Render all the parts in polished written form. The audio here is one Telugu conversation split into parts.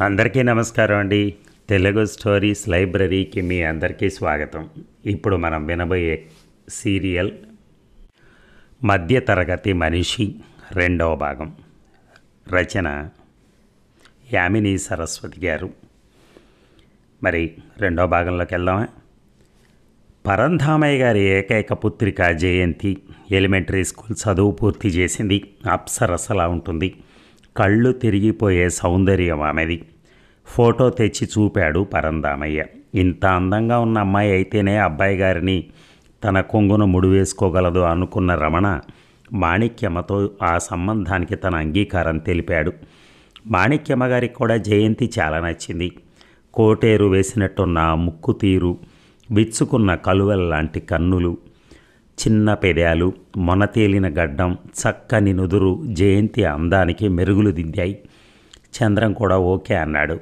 అందరికీ నమస్కారం అండి. తెలుగు స్టోరీస్ లైబ్రరీకి మీ అందరికీ స్వాగతం. ఇప్పుడు మనం వినబోయే సీరియల్ మధ్యతరగతి మనిషి రెండవ భాగం. రచన యామిని సరస్వతి గారు. మరి రెండవ భాగంలోకి వెళ్దామా? పరంధామయ్య గారి ఏకైక పుత్రిక జయంతి ఎలిమెంటరీ స్కూల్ చదువు పూర్తి చేసింది. అప్సరసలా ఉంటుంది. కళ్ళు తిరిగిపోయే సౌందర్యం ఆమెది. ఫోటో తెచ్చి చూపాడు పరంధామయ్య. ఇంత అందంగా ఉన్న అమ్మాయి అయితేనే అబ్బాయి గారిని తన కొంగును ముడివేసుకోగలదు అనుకున్న రమణ మాణిక్యమ్మతో ఆ సంబంధానికి తన అంగీకారం తెలిపాడు. మాణిక్యమ్మ గారికి కూడా జయంతి చాలా నచ్చింది. కోటేరు వేసినట్టున్న ముక్కు తీరు, విచ్చుకున్న కలువల్లాంటి కన్నులు, చిన్న పెదాలు, మొనతేలిన గడ్డం, చక్కని నుదురు జయంతి అందానికి మెరుగులు దిద్దాయి. చంద్రం కూడా ఓకే అన్నాడు.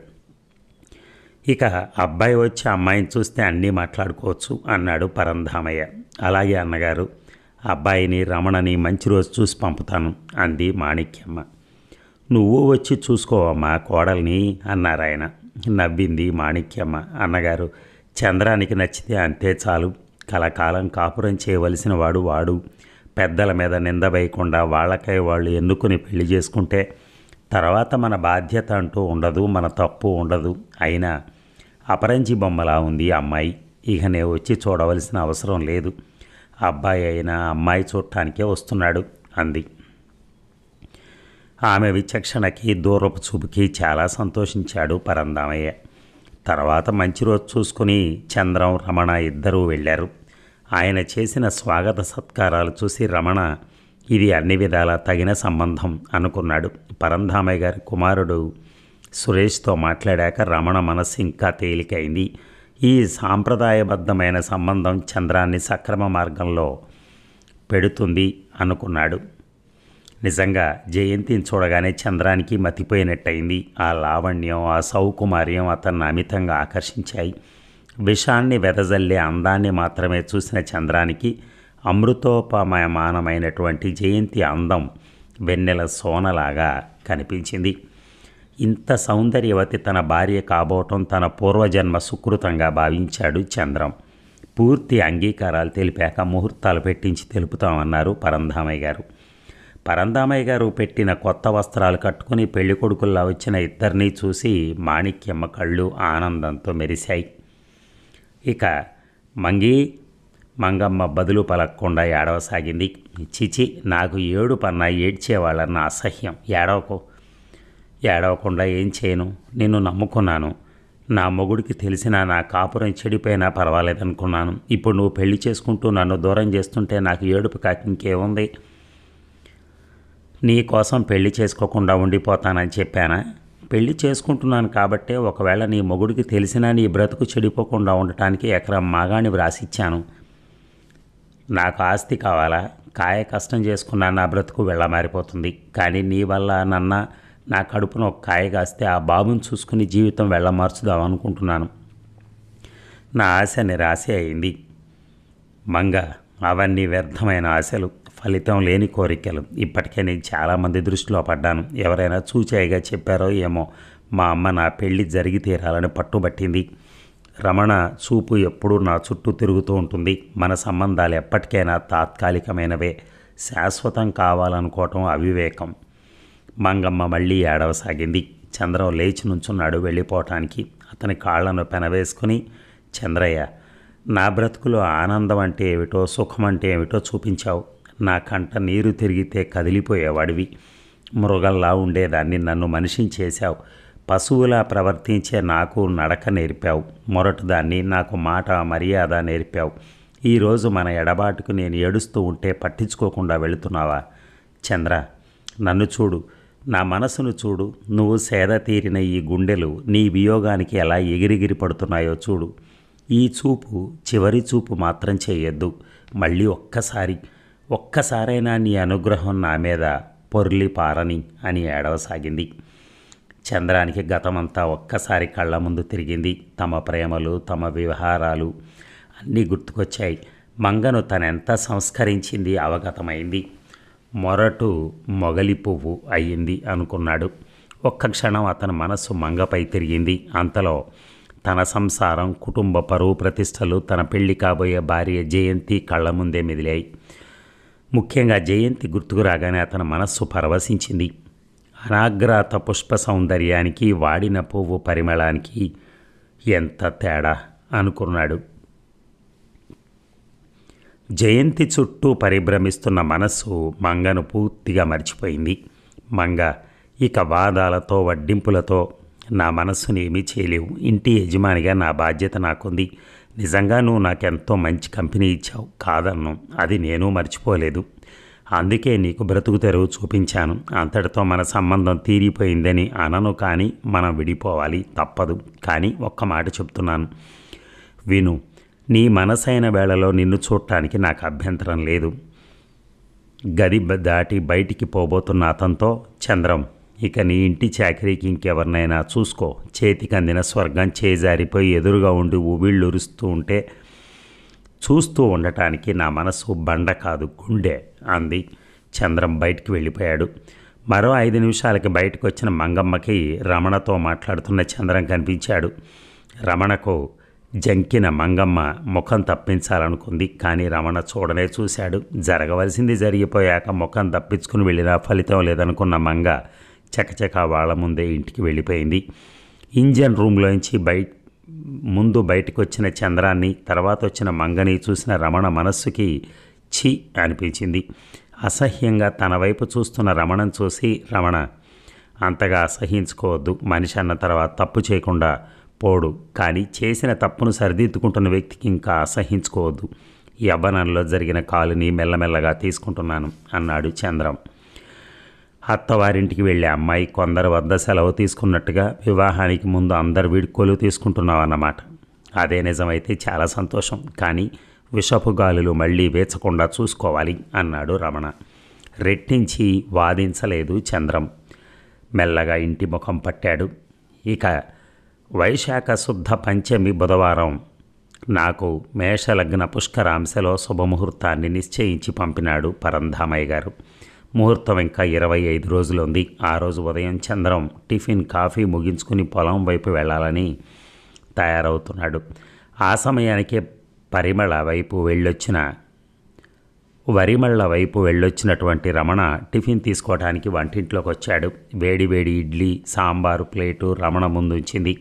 ఇక అబ్బాయి వచ్చి అమ్మాయిని చూస్తే అన్నీ మాట్లాడుకోవచ్చు అన్నాడు పరంధామయ్య. అలాగే అన్నగారు, అబ్బాయిని రమణని మంచి రోజు చూసి పంపుతాను అంది మాణిక్యమ్మ. నువ్వు వచ్చి చూసుకోవమ్మా కోడల్ని అన్నారాయన. నవ్వింది మాణిక్యమ్మ. అన్నగారు, చంద్రానికి నచ్చితే అంతే చాలు. కలకాలం కాపురం చేయవలసిన వాడు పెద్దల మీద నింద వేయకుండా వాళ్ళకై వాళ్ళు ఎన్నుకుని పెళ్లి చేసుకుంటే తర్వాత మన బాధ్యత అంటూ ఉండదు, మన తప్పు ఉండదు. అయినా అపరంజి బొమ్మలా ఉంది అమ్మాయి. ఇక నేను వచ్చి చూడవలసిన అవసరం లేదు. అబ్బాయి అయినా అమ్మాయి చూడటానికే వస్తున్నాడు అంది. ఆమె విచక్షణకి దూరపు చూపుకి చాలా సంతోషించాడు పరంధామయ్య. తర్వాత మంచి రోజు చూసుకుని చంద్రం, రమణ ఇద్దరూ వెళ్ళారు. ఆయన చేసిన స్వాగత సత్కారాలు చూసి రమణ ఇది అన్ని విధాలా తగిన సంబంధం అనుకున్నాడు. పరంధామయ్య గారి కుమారుడు సురేష్తో మాట్లాడాక రమణ మనస్సు ఇంకా తేలికైంది. ఈ సాంప్రదాయబద్ధమైన సంబంధం చంద్రాన్ని సక్రమ మార్గంలో పెడుతుంది అనుకున్నాడు. నిజంగా జయంతిని చూడగానే చంద్రానికి మతిపోయినట్టయింది. ఆ లావణ్యం, ఆ సౌకుమార్యం అతన్ని అమితంగా ఆకర్షించాయి. విషాన్ని వెదజల్లే అందాన్ని మాత్రమే చూసిన చంద్రానికి అమృతోపమానమైనటువంటి జయంతి అందం వెన్నెల సోనలాగా కనిపించింది. ఇంత సౌందర్యవతి తన భార్య కాబోవటం తన పూర్వజన్మ సుకృతంగా భావించాడు చంద్రం. పూర్తి అంగీకారాలు తెలిపాక ముహూర్తాలు పెట్టించి తెలుపుతామన్నారు పరంధామయ్య గారు. పరంధామయ్య గారు పెట్టిన కొత్త వస్త్రాలు కట్టుకుని పెళ్ళికొడుకుల్లా వచ్చిన ఇద్దరినీ చూసి మాణిక్యమ్మ కళ్ళు ఆనందంతో మెరిశాయి. ఇక మంగమ్మ బదులు పలకకుండా ఏడవసాగింది. చిచి, నాకు ఏడుపన్నా ఏడ్చేవాళ్ళన్న అసహ్యం. ఏడవకుండా ఏం చేయను? నిన్ను నమ్ముకున్నాను. నా మొగుడికి తెలిసినా నా కాపురం చెడిపోయినా పర్వాలేదనుకున్నాను. ఇప్పుడు నువ్వు పెళ్లి చేసుకుంటూ నన్ను దూరం చేస్తుంటే నాకు ఏడుపు కాక ఇంకేముంది? నీ కోసం పెళ్లి చేసుకోకుండా ఉండిపోతానని చెప్పానా? పెళ్లి చేసుకుంటున్నాను కాబట్టే ఒకవేళ నీ మొగుడికి తెలిసినా నీ బ్రతుకు చెడిపోకుండా ఉండటానికి ఎకరం మాగాణి వ్రాసిచ్చాను. నాకు ఆస్తి కావాలా? కాయ కష్టం చేసుకున్నా నా బ్రతుకు వెళ్ళమారిపోతుంది. కానీ నీ వల్ల నా కడుపున ఒక కాయ కాస్తే ఆ బాబుని చూసుకుని జీవితం వెళ్ళమార్చుదాం అనుకుంటున్నాను. నా ఆశ నిరాశ అయింది మంగ. అవన్నీ వ్యర్థమైన ఆశలు, ఫలితం లేని కోరికలు. ఇప్పటికే నేను చాలామంది దృష్టిలో పడ్డాను. ఎవరైనా చూచాయిగా చెప్పారో ఏమో, మా అమ్మ నా పెళ్లి జరిగి తీరాలని పట్టుబట్టింది. రమణ చూపు ఎప్పుడూ నా చుట్టూ తిరుగుతూ ఉంటుంది. మన సంబంధాలు ఎప్పటికైనా తాత్కాలికమైనవే, శాశ్వతం కావాలనుకోవటం అవివేకం. మంగమ్మ మళ్ళీ ఏడవసాగింది. చంద్రం లేచి నుంచున్నాడు వెళ్ళిపోవటానికి. అతని కాళ్లను పెనవేసుకుని, చంద్రయ్య, నా బ్రతుకులో ఆనందం అంటే ఏమిటో, సుఖం అంటే ఏమిటో చూపించావు. నా కంట నీరు తిరిగితే కదిలిపోయేవాడివి. మృగంలా ఉండేదాన్ని నన్ను మనిషిని చేశావు. పశువులా ప్రవర్తించే నాకు నడక నేర్పావు. మొరటుదాన్ని నాకు మాట మర్యాద నేర్పావు. ఈరోజు మన ఎడబాటుకు నేను ఏడుస్తూ ఉంటే పట్టించుకోకుండా వెళుతున్నావా? చంద్ర, నన్ను చూడు, నా మనసును చూడు. నువ్వు సేద తీరిన ఈ గుండెలు నీ వియోగానికి ఎలా ఎగిరిగిరి పడుతున్నాయో చూడు. ఈ చూపు చివరి చూపు మాత్రం చేయొద్దు. మళ్ళీ ఒక్కసారైనా నీ అనుగ్రహం నా మీద పొర్లి పారని అని ఏడవసాగింది. చంద్రానికి గతమంతా ఒక్కసారి కళ్ళ ముందు తిరిగింది. తమ ప్రేమలు, తమ వ్యవహారాలు అన్నీ గుర్తుకొచ్చాయి. మంగను తనెంత సంస్కరించింది అవగతమైంది. మొరటు మొగలి పువ్వు అయ్యింది అనుకున్నాడు. ఒక్క క్షణం అతని మనస్సు మంగపై తిరిగింది. అంతలో తన సంసారం, కుటుంబ పరువు ప్రతిష్టలు, తన పెళ్లి కాబోయే భార్య జయంతి కళ్ళ ముందే మెదిలాయి. ముఖ్యంగా జయంతి గుర్తుకు రాగానే అతని మనస్సు పరవశించింది. అనాగ్రాత పుష్ప సౌందర్యానికి, వాడిన పువ్వు పరిమళానికి ఎంత తేడా అనుకున్నాడు. జయంతి చుట్టూ పరిభ్రమిస్తున్న మనస్సు మంగను పూర్తిగా మర్చిపోయింది. మంగ, ఇక వాదాలతో వడ్డింపులతో నా మనస్సుని ఏమీ చేయలేవు. ఇంటి యజమానిగా నా బాధ్యత నాకుంది. నిజంగా నువ్వు నాకెంతో మంచి కంపెనీ ఇచ్చావు, కాదన్ను. అది నేను మర్చిపోలేదు. అందుకే నీకు బ్రతుకు తెరువు చూపించాను. అంతటితో మన సంబంధం తీరిపోయిందని అనను, కానీ మనం విడిపోవాలి, తప్పదు. కానీ ఒక్క మాట చెప్తున్నాను, విను. నీ మనసైన వేళలో నిన్ను చూడటానికి నాకు అభ్యంతరం లేదు. గది దాటి బయటికి పోబోతున్న అతనితో, చంద్రం, ఇక నీ ఇంటి చాకరీకి ఇంకెవరినైనా చూసుకో. చేతికి అందిన స్వర్గం చేజారిపోయి ఎదురుగా ఉండి ఉవిళ్ళురుస్తూ ఉంటే చూస్తూ ఉండటానికి నా మనసు బండ కాదు, గుండె అంది. చంద్రం బయటికి వెళ్ళిపోయాడు. మరో 5 నిమిషాలకి బయటకు వచ్చిన మంగమ్మకి రమణతో మాట్లాడుతున్న చంద్రం కనిపించాడు. రమణకు జంకిన మంగమ్మ ముఖం తప్పించాలనుకుంది, కానీ రమణ చూడనే చూశాడు. జరగవలసింది జరిగిపోయాక ముఖం తప్పించుకుని వెళ్ళినా ఫలితం లేదనుకున్న మంగ చకచక వాళ్ళ ముందే ఇంటికి వెళ్ళిపోయింది. ఇంజన్ రూమ్లోంచి ముందు బయటకు వచ్చిన చంద్రాన్ని, తర్వాత వచ్చిన మంగని చూసిన రమణ మనస్సుకి ఛీ అనిపించింది. అసహ్యంగా తన వైపు చూస్తున్న రమణను చూసి, రమణ, అంతగా అసహించుకోవద్దు. మనిషి అన్న తర్వాత తప్పు చేయకుండా పోడు, కానీ చేసిన తప్పును సరిదిద్దుకుంటున్న వ్యక్తికి ఇంకా అసహించుకోవద్దు. యవ్వనంలో జరిగిన కాలుని మెల్లమెల్లగా తీసుకుంటున్నాను అన్నాడు చంద్రం. అత్తవారింటికి వెళ్ళే అమ్మాయి కొందరు వద్ద సెలవు తీసుకున్నట్టుగా వివాహానికి ముందు అందరు వీడ్కోలు తీసుకుంటున్నావు అన్నమాట. అదే నిజమైతే చాలా సంతోషం, కానీ విషపు గాలులు మళ్ళీ వేచకుండా చూసుకోవాలి అన్నాడు రమణ. రెట్టించి వాదించలేదు చంద్రం. మెల్లగా ఇంటి ముఖం పట్టాడు. ఇక వైశాఖ శుద్ధ పంచమి బుధవారం నాకు మేషలగ్న పుష్కరాంశలో శుభముహూర్తాన్ని నిశ్చయించి పంపినాడు పరంధామయ్య గారు. ముహూర్తం ఇంకా 25 రోజులుంది. ఆ రోజు ఉదయం చంద్రం టిఫిన్, కాఫీ ముగించుకుని పొలం వైపు వెళ్ళాలని తయారవుతున్నాడు. ఆ సమయానికే వరిమళ్ళ వైపు వెళ్ళొచ్చినటువంటి రమణ టిఫిన్ తీసుకోవడానికి వంటింట్లోకి వచ్చాడు. వేడి వేడి ఇడ్లీ, సాంబారు ప్లేటు రమణ ముందుంచింది.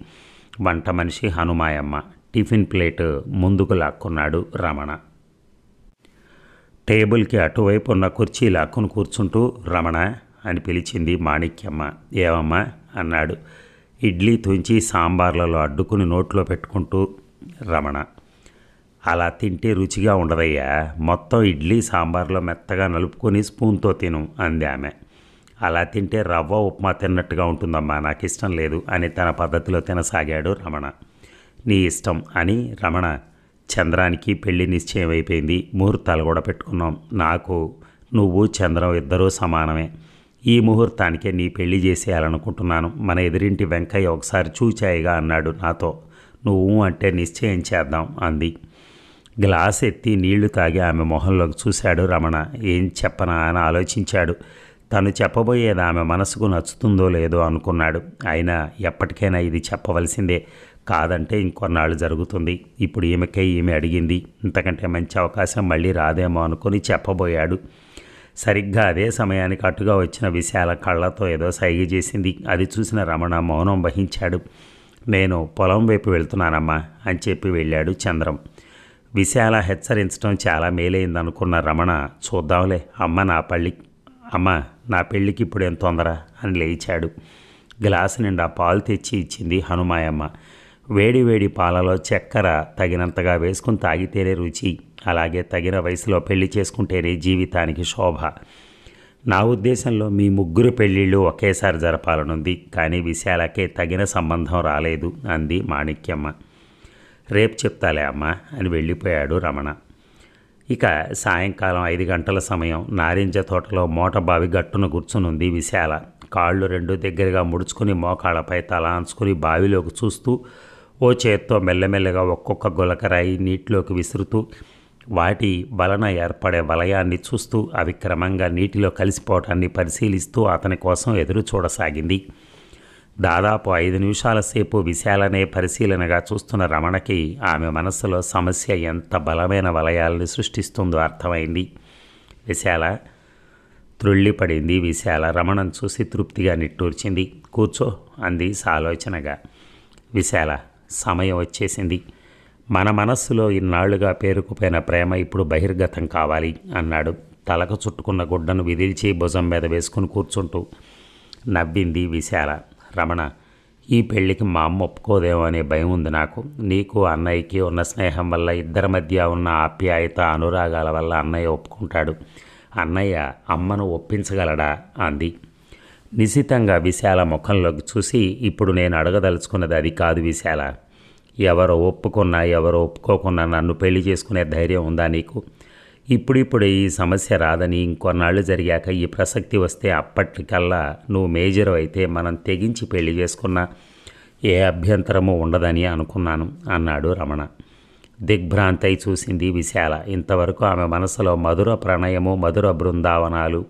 వంట మనిషి హనుమాయమ్మ. టిఫిన్ ప్లేటు ముందుకు లాక్కున్నాడు రమణ. టేబుల్కి అటువైపు ఉన్న కుర్చీ లాక్కుని కూర్చుంటూ, రమణ అని పిలిచింది మాణిక్యమ్మ. ఏమమ్మా అన్నాడు. ఇడ్లీ తుంచి సాంబార్లలో అడ్డుకుని నోట్లో పెట్టుకుంటూ రమణ. అలా తింటే రుచిగా ఉండదయ్యా, మొత్తం ఇడ్లీ సాంబార్లో మెత్తగా నలుపుకొని స్పూన్తో తిను అంది ఆమె. అలా తింటే రవ్వ ఉప్మా తిన్నట్టుగా ఉంటుందమ్మా, నాకు ఇష్టం లేదు అని తన పద్ధతిలో తినసాగాడు రమణ. నీ ఇష్టం అని రమణ. చంద్రానికి పెళ్లి నిశ్చయం అయిపోయింది. ముహూర్తాలు కూడా పెట్టుకున్నాం. నాకు నువ్వు చంద్రం ఇద్దరూ సమానమే. ఈ ముహూర్తానికే నీ పెళ్లి చేసేయాలనుకుంటున్నాను. మన ఎదురింటి వెంకయ్య ఒకసారి చూచాయిగా అన్నాడు నాతో. నువ్వు అంటే నిశ్చయం చేద్దాం అంది. గ్లాస్ ఎత్తి నీళ్లు తాగి ఆమె మొహంలోకి చూశాడు రమణ. ఏం చెప్పనా అని ఆలోచించాడు. తను చెప్పబోయేది ఆమె మనసుకు నచ్చుతుందో లేదో అనుకున్నాడు. అయినా ఎప్పటికైనా ఇది చెప్పవలసిందే, కాదంటే ఇంకొన్నాళ్ళు జరుగుతుంది. ఇప్పుడు ఈమె అడిగింది. ఇంతకంటే మంచి అవకాశం మళ్ళీ రాదేమో అనుకుని చెప్పబోయాడు. సరిగ్గా అదే సమయానికి అటుగా వచ్చిన విశాల కళ్ళతో ఏదో సైగ చేసింది. అది చూసిన రమణ మౌనం వహించాడు. నేను పొలం వైపు వెళ్తున్నానమ్మా అని చెప్పి వెళ్ళాడు చంద్రం. విశాల హెచ్చరించడం చాలా మేలైందనుకున్న రమణ, చూద్దాంలే అమ్మ నా పెళ్ళికి ఇప్పుడు ఏం తొందర అని లేచాడు. గ్లాసు నిండా పాలు తెచ్చి ఇచ్చింది హనుమాయమ్మ. వేడి వేడి పాలలో చక్కెర తగినంతగా వేసుకుని తాగితేనే రుచి, అలాగే తగిన వయసులో పెళ్లి చేసుకుంటేనే జీవితానికి శోభ. నా ఉద్దేశంలో మీ ముగ్గురు పెళ్ళిళ్ళు ఒకేసారి జరపాలనుంది, కానీ విశాలకే తగిన సంబంధం రాలేదు అంది మాణిక్యమ్మ. రేపు చెప్తాలే అమ్మా అని వెళ్ళిపోయాడు రమణ. ఇక సాయంకాలం 5 గంటల సమయం. నారింజ తోటలో మోటబావి గట్టున కూర్చునుంది విశాల. కాళ్ళు రెండు దగ్గరగా ముడుచుకుని మోకాళ్ళపై తల అంచుకుని బావిలోకి చూస్తూ ఓ చేత్తో మెల్లమెల్లగా ఒక్కొక్క గులకరాయి నీటిలోకి విసురుతూ వాటి వలన ఏర్పడే వలయాన్ని చూస్తూ అవి క్రమంగా నీటిలో కలిసిపోవటాన్ని పరిశీలిస్తూ అతని కోసం ఎదురు చూడసాగింది. దాదాపు 5 నిమిషాల సేపు విశాలనే పరిశీలనగా చూస్తున్న రమణకి ఆమె మనస్సులో సమస్య ఎంత బలమైన వలయాల్ని సృష్టిస్తుందో అర్థమైంది. విశాల త్రుళ్ళిపడింది. విశాల రమణను చూసి తృప్తిగా నిట్టూర్చింది. కూర్చో అంది సాలోచనగా. విశాల సమయం వచ్చేసింది. మన మనస్సులో ఇన్నాళ్లుగా పేరుకుపోయిన ప్రేమ ఇప్పుడు బహిర్గతం కావాలి అన్నాడు తలకు చుట్టుకున్న గుడ్డను విదిల్చి భుజం మీద వేసుకుని కూర్చుంటూ. నవ్వింది విశాల. రమణ, ఈ పెళ్ళికి మా అమ్మ ఒప్పుకోదేమో అనే భయం ఉంది నాకు. నీకు అన్నయ్యకి ఉన్న స్నేహం వల్ల, ఇద్దరి మధ్య ఉన్న ఆప్యాయత అనురాగాల వల్ల అన్నయ్య ఒప్పుకుంటాడు. అన్నయ్య అమ్మను ఒప్పించగలడా అంది నిశితంగా విశాల ముఖంలోకి చూసి. ఇప్పుడు నేను అడగదలుచుకున్నది అది కాదు విశాల. ఎవరో ఒప్పుకున్నా ఎవరో ఒప్పుకోకున్నా నన్ను పెళ్లి చేసుకునే ధైర్యం ఉందా నీకు? ఇప్పుడిప్పుడే ఈ సమస్య రాదని, ఇంకొన్నాళ్ళు జరిగాక ఈ ప్రసక్తి వస్తే అప్పటికల్లా నువ్వు మేజర్ అయితే మనం తెగించి పెళ్లి చేసుకున్నా ఏ అభ్యంతరము ఉండదని అనుకున్నాను అన్నాడు రమణ. దిగ్భ్రాంతై చూసింది విశాల. ఇంతవరకు ఆమె మనసులో మధుర ప్రణయము, మధుర బృందావనాలు,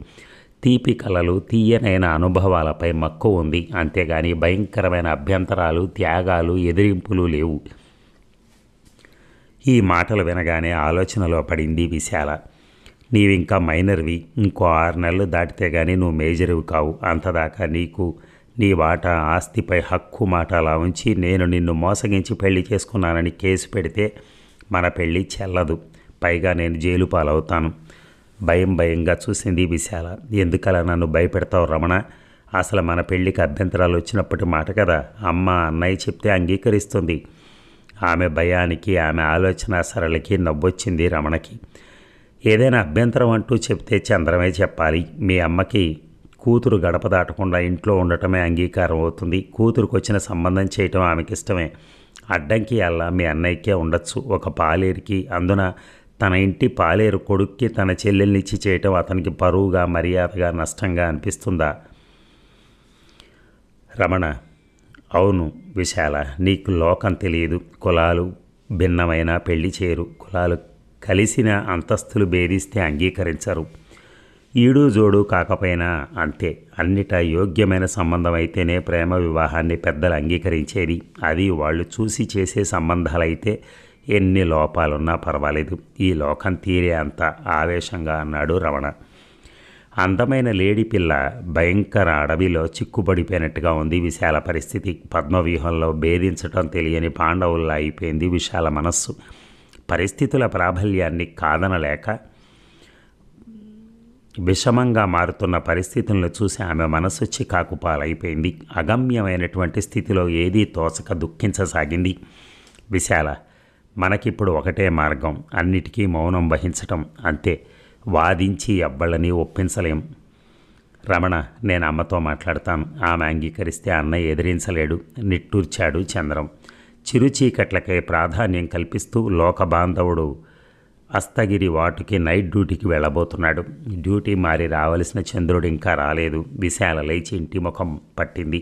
తీపి కలలు, తీయనైన అనుభవాలపై మక్కువ ఉంది. అంతేగాని భయంకరమైన అభ్యంతరాలు, త్యాగాలు, ఎదిరింపులు లేవు. ఈ మాటలు వినగానే ఆలోచనలో పడింది విశాల. నీవింకా మైనర్వి. ఇంకో 6 నెలలు దాటితే కానీ నువ్వు మేజర్వి కావు. అంతదాకా నీకు నీ వాటా ఆస్తిపై హక్కు మాట అలా ఉంచి నేను నిన్ను మోసగించి పెళ్లి చేసుకున్నానని కేసు పెడితే మన పెళ్ళి చెల్లదు. పైగా నేను జైలు పాలవుతాను. భయంగా చూసింది విశాల. ఎందుకలా నన్ను భయపెడతావు రమణ? అసలు మన పెళ్ళికి అభ్యంతరాలు వచ్చినప్పటి మాట కదా. అమ్మ అన్నయ్య చెప్తే అంగీకరిస్తుంది. ఆమె భయానికి, ఆమె ఆలోచన సరళికి నవ్వొచ్చింది రమణకి. ఏదైనా అభ్యంతరం అంటూ చెప్తే చంద్రమే చెప్పాలి. మీ అమ్మకి కూతురు గడప దాటకుండా ఇంట్లో ఉండటమే అంగీకారం అవుతుంది. కూతురుకు వచ్చిన సంబంధం చేయటం ఆమెకి ఇష్టమే. అడ్డంకి అలా మీ అన్నయ్యకే ఉండొచ్చు. ఒక పాలేరుకి, అందున తన ఇంటి పాలేరు కొడుక్కి తన చెల్లెల్నిచ్చి చేయటం అతనికి పరువుగా, మర్యాదగా, నష్టంగా అనిపిస్తుందా? రమణ, అవును విశాల, నీకు లోకం తెలియదు. కులాలు భిన్నమైన పెళ్లి చేయరు. కులాలు కలిసిన అంతస్తులు భేదిస్తే అంగీకరించరు. ఈడు జోడు కాకపోయినా అంతే. అన్నిటా యోగ్యమైన సంబంధం అయితేనే ప్రేమ వివాహాన్ని పెద్దలు అంగీకరించేది. అది వాళ్ళు చూసి చేసే సంబంధాలైతే ఎన్ని లోపాలున్నా పర్వాలేదు. ఈ లోకం తీరే అంత ఆవేశంగా అన్నాడు రమణ. అందమైన లేడీ పిల్ల భయంకర అడవిలో చిక్కుపడిపోయినట్టుగా ఉంది విశాల పరిస్థితి. పద్మవ్యూహంలో భేదించటం తెలియని పాండవుల్లా అయిపోయింది విశాల మనస్సు. పరిస్థితుల ప్రాబల్యాన్ని కాదనలేక విషమంగా మారుతున్న పరిస్థితులను చూసి ఆమె మనస్సు చికాకు పాలైపోయింది. అగమ్యమైనటువంటి స్థితిలో ఏదీ తోచక దుఃఖించసాగింది విశాల. మనకిప్పుడు ఒకటే మార్గం, అన్నిటికీ మౌనం వహించటం అంతే. వాదించి ఎవ్వళ్ళని ఒప్పించలేం. రమణ, నేను అమ్మతో మాట్లాడతాను. ఆమె అంగీకరిస్తే అన్నయ్య ఎదిరించలేడు నిట్టూర్చాడు చంద్రం. చిరుచీకట్లకే ప్రాధాన్యం కల్పిస్తూ లోకబాంధవుడు అస్తగిరి వాటుకి నైట్ డ్యూటీకి వెళ్ళబోతున్నాడు. డ్యూటీ మారి రావలసిన చంద్రుడు ఇంకా రాలేదు. విశాల లేచి ఇంటి ముఖం పట్టింది.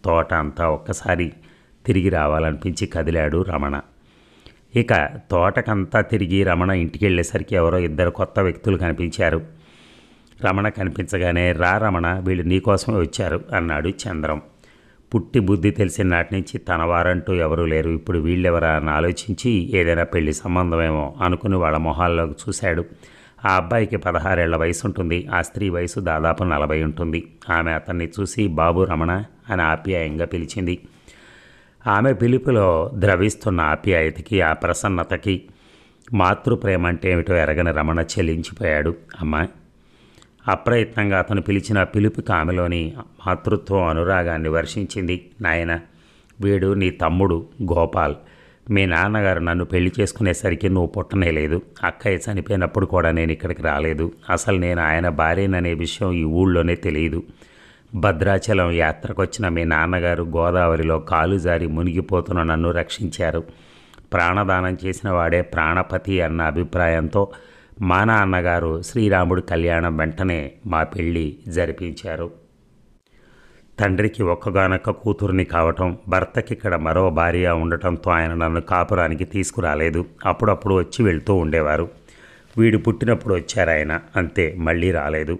తోట అంతా ఒక్కసారి తిరిగి రావాలనిపించి కదిలాడు రమణ. ఇక తోటకంతా తిరిగి రమణ ఇంటికి వెళ్ళేసరికి ఎవరో 2 కొత్త వ్యక్తులు కనిపించారు. రమణ కనిపించగానే, రా రమణ, వీళ్ళు నీకోసమే వచ్చారు అన్నాడు చంద్రం. పుట్టి బుద్ధి తెలిసిన నాటి నుంచి తన వారంటూ ఎవరూ లేరు. ఇప్పుడు వీళ్ళెవరా అని ఆలోచించి ఏదైనా పెళ్లి సంబంధమేమో అనుకుని వాళ్ళ మొహాల్లోకి చూశాడు. ఆ అబ్బాయికి 16 ఏళ్ల వయసు ఉంటుంది. ఆ స్త్రీ వయసు దాదాపు 40 ఉంటుంది. ఆమె అతన్ని చూసి బాబు రమణ అని ఆప్యాయంగా పిలిచింది. ఆమె పిలుపులో ద్రవిస్తున్న ఆప్యాయతకి, ఆ ప్రసన్నతకి మాతృప్రేమ అంటే ఏమిటో ఎరగని రమణ చెల్లించిపోయాడు. అమ్మా, అప్రయత్నంగా అతను పిలిచిన పిలుపుకి ఆమెలోని మాతృత్వం అనురాగాన్ని వర్షించింది. నాయన, వీడు నీ తమ్ముడు గోపాల్. మీ నాన్నగారు నన్ను పెళ్లి చేసుకునేసరికి నువ్వు పుట్టనే లేదు. అక్కయ్య చనిపోయినప్పుడు కూడా నేను ఇక్కడికి రాలేదు. అసలు నేను ఆయన భార్యననే విషయం ఈ ఊళ్ళోనే తెలియదు. భద్రాచలం యాత్రకొచ్చిన మీ నాన్నగారు గోదావరిలో కాలు జారి మునిగిపోతున్న నన్ను రక్షించారు. ప్రాణదానం చేసిన వాడే ప్రాణపతి అన్న అభిప్రాయంతో మా నాన్నగారు శ్రీరాముడి కళ్యాణం వెంటనే మా పెళ్ళి జరిపించారు. తండ్రికి ఒక్కగానొక్క కూతుర్ని కావటం, భర్తకి ఇక్కడ మరో భార్య ఉండటంతో ఆయన నన్ను కాపురానికి తీసుకురాలేదు. అప్పుడప్పుడు వచ్చి వెళ్తూ ఉండేవారు. వీడు పుట్టినప్పుడు వచ్చారు ఆయన, అంతే, మళ్ళీ రాలేదు.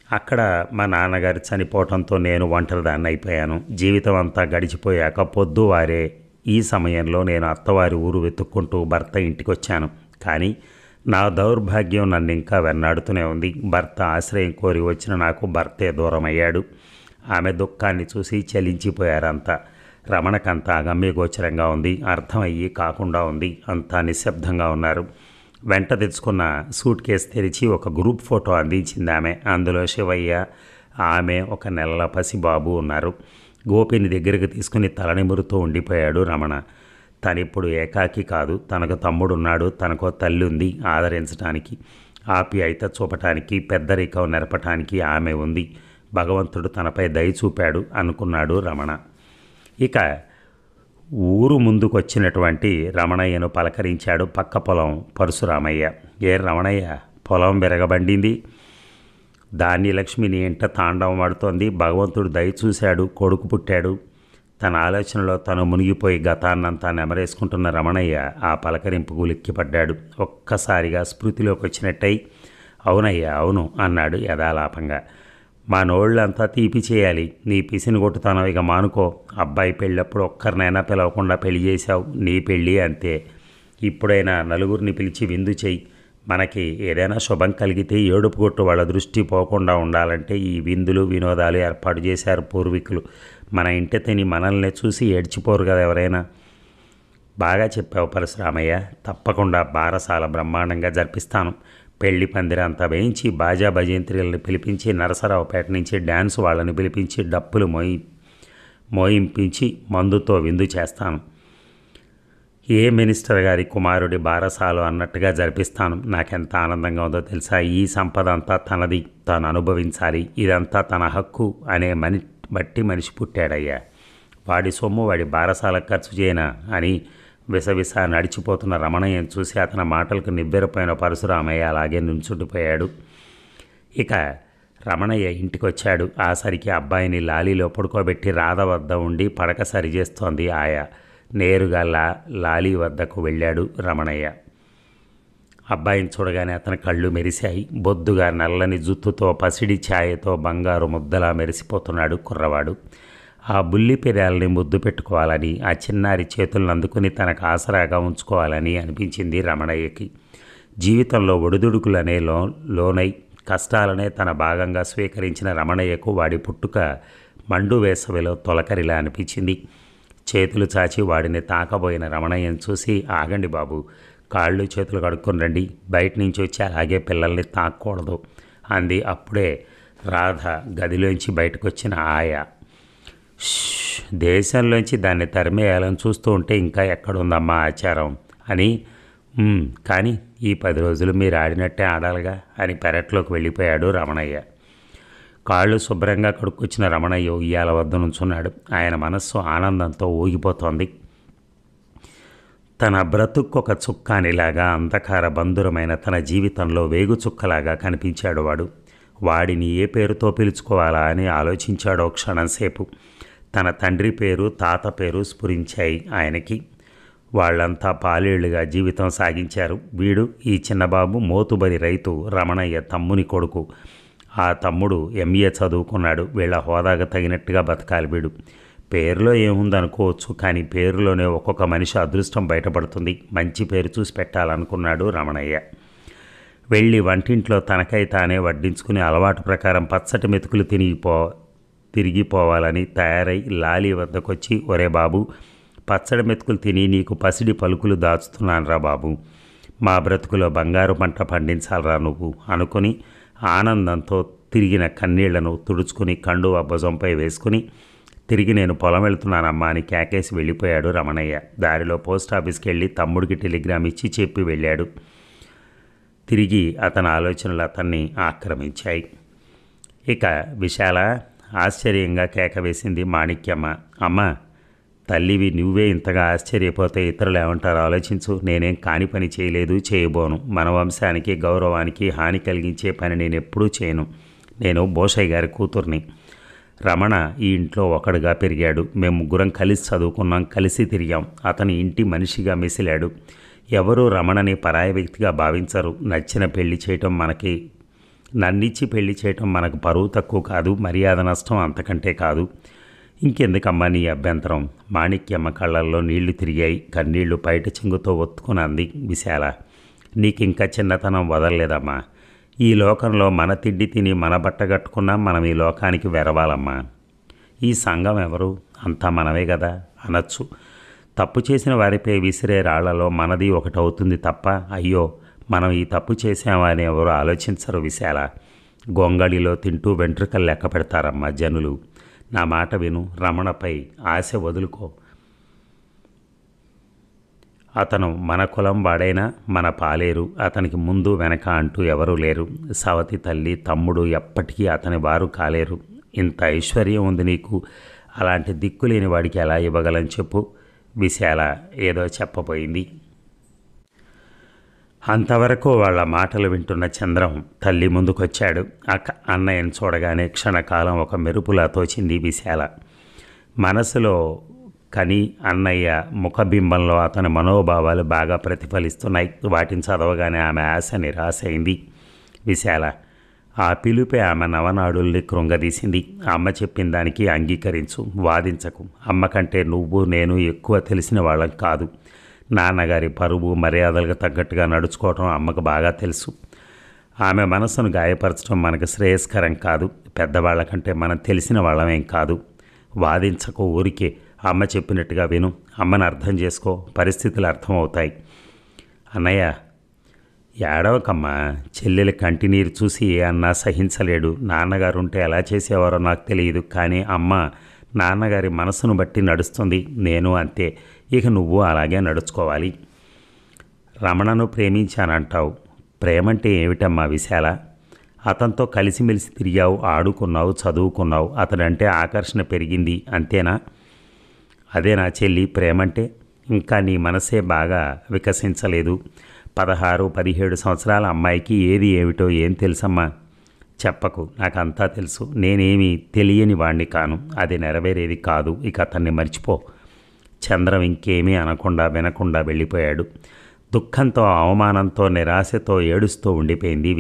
అక్కడ మా నాన్నగారు చనిపోవటంతో నేను ఒంటరిదాన్ని అయిపోయాను. జీవితం అంతా గడిచిపోయాక పొద్దువారే ఈ సమయంలో నేను అత్తవారి ఊరు వెతుక్కుంటూ భర్త ఇంటికొచ్చాను. కానీ నా దౌర్భాగ్యం నన్ను ఇంకా వెన్నాడుతూనే ఉంది. భర్త ఆశ్రయం కోరి వచ్చిన నాకు భర్తే దూరం అయ్యాడు. ఆమె దుఃఖాన్ని చూసి చలించిపోయారంతా. రమణకంతా అగమ్యగోచరంగా ఉంది. అర్థమయ్యి కాకుండా ఉంది. అంతా నిశ్శబ్దంగా ఉన్నారు. వెంట తెచ్చుకున్న సూట్ కేసు తెరిచి ఒక గ్రూప్ ఫోటో అందించింది ఆమె. అందులో శివయ్య, ఆమె, ఒక నెలల పసిబాబు ఉన్నారు. గోపిని దగ్గరికి తీసుకుని తలనిమురుతూ ఉండిపోయాడు రమణ. తనిప్పుడు ఏకాకి కాదు, తనకు తమ్ముడున్నాడు, తనకో తల్లి ఉంది ఆదరించడానికి, ఆప్యాయత చూపటానికి, పెద్దరికం నెరపటానికి ఆమె ఉంది. భగవంతుడు తనపై దయ చూపాడు అనుకున్నాడు రమణ. ఇక ఊరు ముందుకొచ్చినటువంటి రమణయ్యను పలకరించాడు పక్క పొలం పరశురామయ్య. ఏ రమణయ్య, పొలం బెరగబండింది, ధాన్యలక్ష్మి నీ ఇంట తాండవం ఆడుతోంది, భగవంతుడు దయ చూశాడు, కొడుకు పుట్టాడు. తన ఆలోచనలో తను మునిగిపోయి గతాన్నంతా నెమరేసుకుంటున్న రమణయ్య ఆ పలకరింపుకు లిక్కిపడ్డాడు. ఒక్కసారిగా స్మృతిలోకి వచ్చినట్టయి అవునయ్యా అవును అన్నాడు యథాలాపంగా. మా నోళ్ళంతా తీపి చేయాలి, నీ పిసిని కొట్టుతాను, ఇక మానుకో. అబ్బాయి పెళ్ళప్పుడు ఒక్కరినైనా పిలవకుండా పెళ్లి చేశావు, నీ పెళ్ళి అంతే. ఇప్పుడైనా నలుగురిని పిలిచి విందు చెయ్యి. మనకి ఏదైనా శుభం కలిగితే ఏడుపు కొట్టు వాళ్ళ దృష్టి పోకుండా ఉండాలంటే ఈ విందులు వినోదాలు ఏర్పాటు చేశారు పూర్వీకులు. మన ఇంటి తిని మనల్ని చూసి ఏడ్చిపోరు కదా ఎవరైనా. బాగా చెప్పావు పరశురామయ్య, తప్పకుండా బారసాల బ్రహ్మాండంగా జరిపిస్తాను. పెళ్లి పందిరంతా వేయించి బాజా భజంత్రీలను పిలిపించి నరసరావుపేట నుంచి డ్యాన్స్ వాళ్ళని పిలిపించి డప్పులు మోయింపించి మందుతో విందు చేస్తాను. ఏ మినిస్టర్ గారి కుమారుడి బారసాలు అన్నట్టుగా జరిపిస్తాను. నాకెంత ఆనందంగా ఉందో తెలుసా. ఈ సంపద అంతా తనది, తాను అనుభవించాలి, ఇదంతా తన హక్కు అనే బట్టి మనిషి పుట్టాడయ్యా. వాడి సొమ్ము వాడి బారసాలకు ఖర్చు చేయనా అని విసవిస నడిచిపోతున్న రమణయ్యను చూసి అతని మాటలకు నివ్వెరపోయిన పరశురామయ్య అలాగే నుంచుండిపోయాడు. ఇక రమణయ్య ఇంటికొచ్చాడు. ఆసరికి అబ్బాయిని లాలీలో పడుకోబెట్టి రాధ వద్ద ఉండి పడక సరిచేస్తోంది ఆయా. నేరుగా లాలీ వద్దకు వెళ్ళాడు రమణయ్య. అబ్బాయిని చూడగానే అతని కళ్ళు మెరిశాయి. బొద్దుగా నల్లని జుత్తుతో పసిడి ఛాయతో బంగారు ముద్దలా మెరిసిపోతున్నాడు కుర్రవాడు. ఆ బుల్లి పెదాలని ముద్దు పెట్టుకోవాలని, ఆ చిన్నారి చేతులను అందుకుని తనకు ఆసరాగా ఉంచుకోవాలని అనిపించింది రమణయ్యకి. జీవితంలో ఒడిదుడుకులనే లోనై కష్టాలనే తన భాగంగా స్వీకరించిన రమణయ్యకు వాడి పుట్టుక మండు వేసవిలో తొలకరిలా అనిపించింది. చేతులు చాచి వాడిని తాకబోయిన రమణయ్యను చూసి ఆగండి బాబు, కాళ్ళు చేతులు కడుక్కొని రండి, బయట నుంచి వచ్చి అలాగే పిల్లల్ని తాకూడదు అంది. అప్పుడే రాధ గదిలోంచి బయటకు వచ్చిన ఆయా. దేశంలోంచి దాన్ని తరిమేయాలని చూస్తూ ఉంటే ఇంకా ఎక్కడుందమ్మా ఆచారం అని. కానీ ఈ 10 రోజులు మీరు ఆడినట్టే ఆడాలిగా అని పెరట్లోకి వెళ్ళిపోయాడు రమణయ్య. కాళ్ళు శుభ్రంగా కడుక్కొచ్చిన రమణయ్య ఉయ్యాల వద్ద నుంచున్నాడు. ఆయన మనస్సు ఆనందంతో ఊగిపోతోంది. తన బ్రతుక్కొక చుక్కానిలాగా అంధకార బంధురమైన తన జీవితంలో వేగు చుక్కలాగా కనిపించాడు వాడు. వాడిని ఏ పేరుతో పిలుచుకోవాలా అని ఆలోచించాడో క్షణంసేపు. తన తండ్రి పేరు, తాత పేరు స్ఫురించాయి ఆయనకి. వాళ్ళంతా పాలేళ్లుగా జీవితం సాగించారు. వీడు, ఈ చిన్నబాబు మోతుబరి రైతు రమణయ్య తమ్ముని కొడుకు. ఆ తమ్ముడు MA చదువుకున్నాడు. వీళ్ళ హోదాగా తగినట్టుగా బతకాలి వీడు. పేరులో ఏముందనుకోవచ్చు, కానీ పేరులోనే ఒక్కొక్క మనిషి అదృష్టం బయటపడుతుంది. మంచి పేరు చూసి పెట్టాలనుకున్నాడు రమణయ్య. వెళ్ళి వంటింట్లో తనకై తానే వడ్డించుకుని అలవాటు ప్రకారం పచ్చటి మెతుకులు తిరిగిపోవాలని తయారై లాలీ వద్దకొచ్చి, ఒరే బాబు, పచ్చడి మెతుకులు తిని నీకు పసిడి పలుకులు దాచుతున్నానురా బాబు, మా బ్రతుకులో బంగారు పంట పండించాలరా నువ్వు అనుకుని ఆనందంతో తిరిగిన కన్నీళ్లను తుడుచుకుని కండువా భుజంపై వేసుకుని తిరిగి నేను పొలం వెళ్తున్నానమ్మా అని కేకేసి వెళ్ళిపోయాడు రమణయ్య. దారిలో పోస్ట్ ఆఫీస్కి వెళ్ళి తమ్ముడికి టెలిగ్రామ్ ఇచ్చి చెప్పి వెళ్ళాడు. తిరిగి అతని ఆలోచనలు అతన్ని ఆక్రమించాయి. ఇక విశాల ఆశ్చర్యంగా కేక వేసింది మాణిక్యమ్మ. అమ్మ, తల్లివి నువ్వే ఇంతగా ఆశ్చర్యపోతే ఇతరులు ఏమంటారో ఆలోచించు. నేనేం కాని పని చేయలేదు, చేయబోను. మన వంశానికి గౌరవానికి హాని కలిగించే పని నేను ఎప్పుడూ చేయను. నేను బోషయ్య గారి కూతుర్ని. రమణ ఈ ఇంట్లో ఒకడుగా పెరిగాడు. మేము ముగ్గురం కలిసి చదువుకున్నాం, కలిసి తిరిగాం. అతని ఇంటి మనిషిగా మెసిలాడు. ఎవరూ రమణని పరాయ వ్యక్తిగా భావించరు. నచ్చిన పెళ్లి చేయటం మనకి నన్నిచ్చి పెళ్లి చేయటం మనకు పరువు తక్కువ కాదు, మర్యాద నష్టం అంతకంటే కాదు. ఇంకెందుకమ్మా నీ అభ్యంతరం? మాణిక్యమ్మ కళ్ళల్లో నీళ్లు తిరిగాయి. కన్నీళ్లు బయట చెంగుతో ఒత్తుకుని అంది విశాల. నీకింకా చిన్నతనం వదలలేదమ్మా. ఈ లోకంలో మన తిండి తిని మన బట్ట కట్టుకున్నా మనం ఈ లోకానికి వెరవాలమ్మా. ఈ సంఘం ఎవరు? అంతా మనమే కదా అనొచ్చు. తప్పు చేసిన వారిపై విసిరే రాళ్లలో మనది ఒకటవుతుంది తప్ప, అయ్యో మనం ఈ తప్పు చేసామని ఎవరు ఆలోచించరు విశాల. గొంగళిలో తింటూ వెంట్రుకలు లెక్క పెడతారమ్మా జనులు. నా మాట విను. రమణపై ఆశ వదులుకో. అతను మన కులం వాడైనా మన పాలేరు. అతనికి ముందు వెనక అంటూ ఎవరూ లేరు. సవతి తల్లి తమ్ముడు ఎప్పటికీ అతని వారు కాలేరు. ఇంత ఐశ్వర్యం ఉంది నీకు, అలాంటి దిక్కులేని వాడికి ఎలా ఇవ్వగలని చెప్పు? విశాల ఏదో చెప్పబోయింది. అంతవరకు వాళ్ళ మాటలు వింటున్న చంద్రం తల్లి ముందుకొచ్చాడు. అన్నయ్యను చూడగానే క్షణకాలం ఒక మెరుపులా తోచింది విశాల మనసులో. కానీ అన్నయ్య ముఖబింబంలో అతని మనోభావాలు బాగా ప్రతిఫలిస్తున్నాయి. వాటిని చదవగానే ఆమె ఆశ నిరాశ అయింది. విశాల ఆ పిలుపే ఆమె నవనాడుల్ని కృంగదీసింది. అమ్మ చెప్పిన దానికి అంగీకరించు, వాదించకు. అమ్మ కంటే నువ్వు నేను ఎక్కువ తెలిసిన వాళ్ళం కాదు. నాన్నగారి పరువు మర్యాదలకు తగ్గట్టుగా నడుచుకోవటం అమ్మకు బాగా తెలుసు. ఆమె మనసును గాయపరచడం మనకు శ్రేయస్కరం కాదు. పెద్దవాళ్ళ కంటే మనం తెలిసిన వాళ్ళమేం కాదు. వాదించకు, ఊరికే అమ్మ చెప్పినట్టుగా విను. అమ్మను అర్థం చేసుకో, పరిస్థితులు అర్థమవుతాయి. అన్నయ్య ఏడవకమ్మా. చెల్లెలి కంటినీరు చూసి ఏ అన్నా సహించలేడు. నాన్నగారు ఉంటే ఎలా చేసేవారో నాకు తెలియదు, కానీ అమ్మ నాన్నగారి మనసును బట్టి నడుస్తుంది. నేను అంతే. ఇక నువ్వు అలాగే నడుచుకోవాలి. రమణను ప్రేమించానంటావు. ప్రేమంటే ఏమిటమ్మా విశాల? అతనితో కలిసిమెలిసి తిరిగావు, ఆడుకున్నావు, చదువుకున్నావు. అతడంటే ఆకర్షణ పెరిగింది, అంతేనా? అదే నా చెల్లి ప్రేమంటే. ఇంకా నీ మనసే బాగా వికసించలేదు. 16-17 సంవత్సరాల అమ్మాయికి ఏది ఏమిటో ఏం తెలుసమ్మా? చెప్పకు, నాకంతా తెలుసు. నేనేమీ తెలియని వాణ్ణి కాను. అది నెరవేరేది కాదు. ఇక అతన్ని మర్చిపో. చంద్రం ఇంకేమీ అనకుండా వినకుండా వెళ్ళిపోయాడు. దుఃఖంతో, అవమానంతో, నిరాశతో ఏడుస్తూ ఉండిపోయింది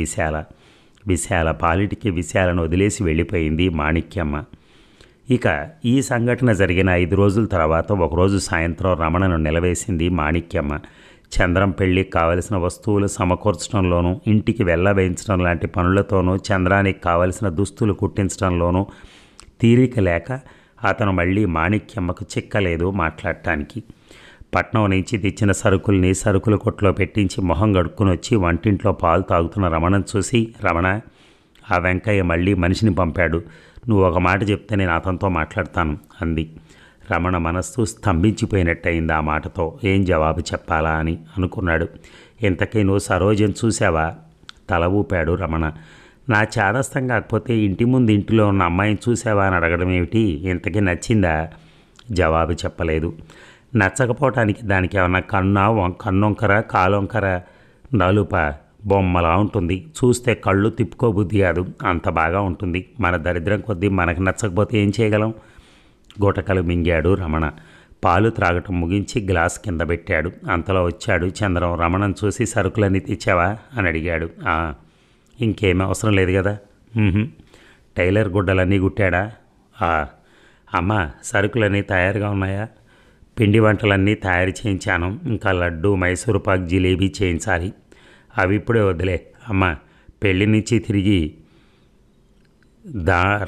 విశాల పాలిటికి విశాలను వదిలేసి వెళ్ళిపోయింది మాణిక్యమ్మ. ఇక ఈ సంఘటన జరిగిన 5 రోజుల తర్వాత ఒకరోజు సాయంత్రం రమణను నిలవేసింది మాణిక్యమ్మ. చంద్రం పెళ్ళికి కావలసిన వస్తువులు సమకూర్చడంలోనూ, ఇంటికి వెళ్ళవేయించడం లాంటి పనులతోనూ, చంద్రానికి కావలసిన దుస్తులు కుట్టించడంలోనూ తీరిక లేక అతను మళ్ళీ మాణిక్యమ్మకు చిక్కలేదు మాట్లాడటానికి. పట్నం నుంచి తెచ్చిన సరుకుల్ని సరుకుల కొట్లో పెట్టించి మొహం గడుక్కుని వచ్చి వంటింట్లో పాలు తాగుతున్న రమణను చూసి, రమణ, ఆ వెంకయ్య మళ్ళీ మనిషిని పంపాడు. నువ్వు ఒక మాట చెప్తే నేను అతనితో మాట్లాడతాను అంది. రమణ మనస్సు స్తంభించిపోయినట్టయింది ఆ మాటతో. ఏం జవాబు చెప్పాలా అని అనుకున్నాడు. ఇంతకీ నువ్వు సరోజను చూసావా? తల ఊపాడు రమణ. నా చాదస్తం కాకపోతే ఇంటి ముందు ఇంటిలో ఉన్న అమ్మాయిని చూసావా అని అడగడం ఏమిటి? ఇంతకీ నచ్చిందా? జవాబు చెప్పలేదు. నచ్చకపోవటానికి దానికి ఏమన్నా కన్నొంకర కాలొంకర నలుప బొమ్మలా ఉంటుంది. చూస్తే కళ్ళు తిప్పుకోబుద్ధి కాదు, అంత బాగా ఉంటుంది. మన దరిద్రం కొద్దీ మనకు నచ్చకపోతే ఏం చేయగలం? గుటకలు మింగాడు రమణ. పాలు త్రాగటం ముగించి గ్లాస్ కింద పెట్టాడు. అంతలో వచ్చాడు చంద్రం. రమణను చూసి సరుకులన్నీ తెచ్చావా అని అడిగాడు. ఇంకేమీ అవసరం లేదు కదా. టైలర్ గుడ్డలన్నీ కుట్టాడా? అమ్మ, సరుకులన్నీ తయారుగా ఉన్నాయా? పిండి వంటలన్నీ తయారు చేయించాను. ఇంకా లడ్డు, మైసూరు పాక్, జిలేబీ చేయించాలి. అవి ఇప్పుడే వద్దులే అమ్మ. పెళ్ళి నుంచి తిరిగి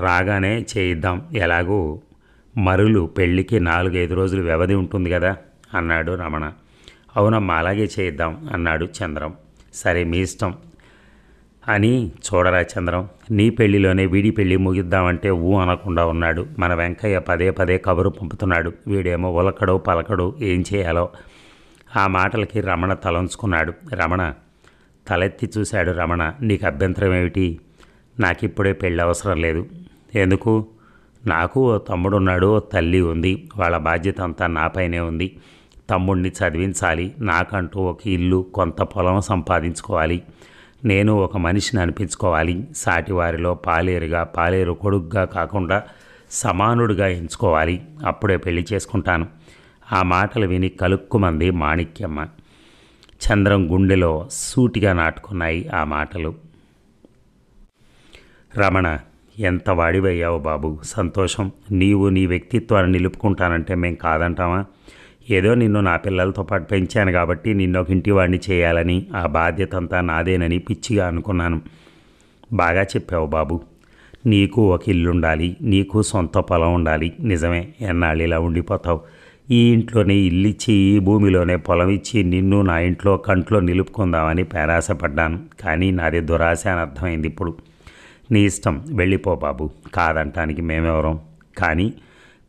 రాగానే చేయిద్దాం. ఎలాగూ మరులు పెళ్ళికి 4-5 రోజులు వ్యవధి ఉంటుంది కదా అన్నాడు రమణ. అవునమ్మా, అలాగే చేయిద్దాం అన్నాడు చంద్రం. సరే, మీ ఇష్టం అని. చూడరా చంద్రం, నీ పెళ్లిలోనే వీడి పెళ్ళి ముగిద్దామంటే అనకుండా ఉన్నాడు. మన వెంకయ్య పదే కబురు పంపుతున్నాడు. వీడేమో ఉలకడు పలకడు. ఏం చేయాలో? ఆ మాటలకి రమణ తలంచుకున్నాడు. రమణ తలెత్తి చూశాడు రమణ. నీకు అభ్యంతరం ఏమిటి? నాకిప్పుడే పెళ్ళి అవసరం లేదు. ఎందుకు? నాకు ఓ తమ్ముడున్నాడు, ఓ తల్లి ఉంది. వాళ్ళ బాధ్యత అంతా నాపైనే ఉంది. తమ్ముడిని చదివించాలి. నాకంటూ ఒక ఇల్లు, కొంత పొలం సంపాదించుకోవాలి. నేను ఒక మనిషిని అనిపించుకోవాలి. సాటివారిలో పాలేరు కొడుగ్గా కాకుండా సమానుడిగా ఎంచుకోవాలి. అప్పుడే పెళ్లి చేసుకుంటాను. ఆ మాటలు విని కలుక్కుమంది మాణిక్యమ్మ. చంద్రం గుండెలో సూటిగా నాటుకున్నాయి ఆ మాటలు. రమణ, ఎంత వాడివయ్యావు బాబు, సంతోషం. నీవు నీ వ్యక్తిత్వాన్ని నిలుపుకుంటానంటే మేం కాదంటావా? ఏదో నిన్ను నా పిల్లలతో పాటు పెంచాను కాబట్టి నిన్ను ఒక ఇంటివాడిని చేయాలని, ఆ బాధ్యత అంతా నాదేనని పిచ్చిగా అనుకున్నాను. బాగా చెప్పావు బాబు. నీకు ఒక ఇల్లుండాలి, నీకు సొంత పొలం ఉండాలి. నిజమే, ఎన్నాళ్ళు ఇలా ఉండిపోతావు? ఈ ఇంట్లోనే ఇల్లిచ్చి, ఈ భూమిలోనే పొలం ఇచ్చి నిన్ను నా ఇంట్లో కంట్లో నిలుపుకుందామని పేరాశపడ్డాను. కానీ నాది దురాశ అని అర్థమైంది ఇప్పుడు. నీ ఇష్టం, వెళ్ళిపో బాబు, కాదంటానికి మేమెవరం. కానీ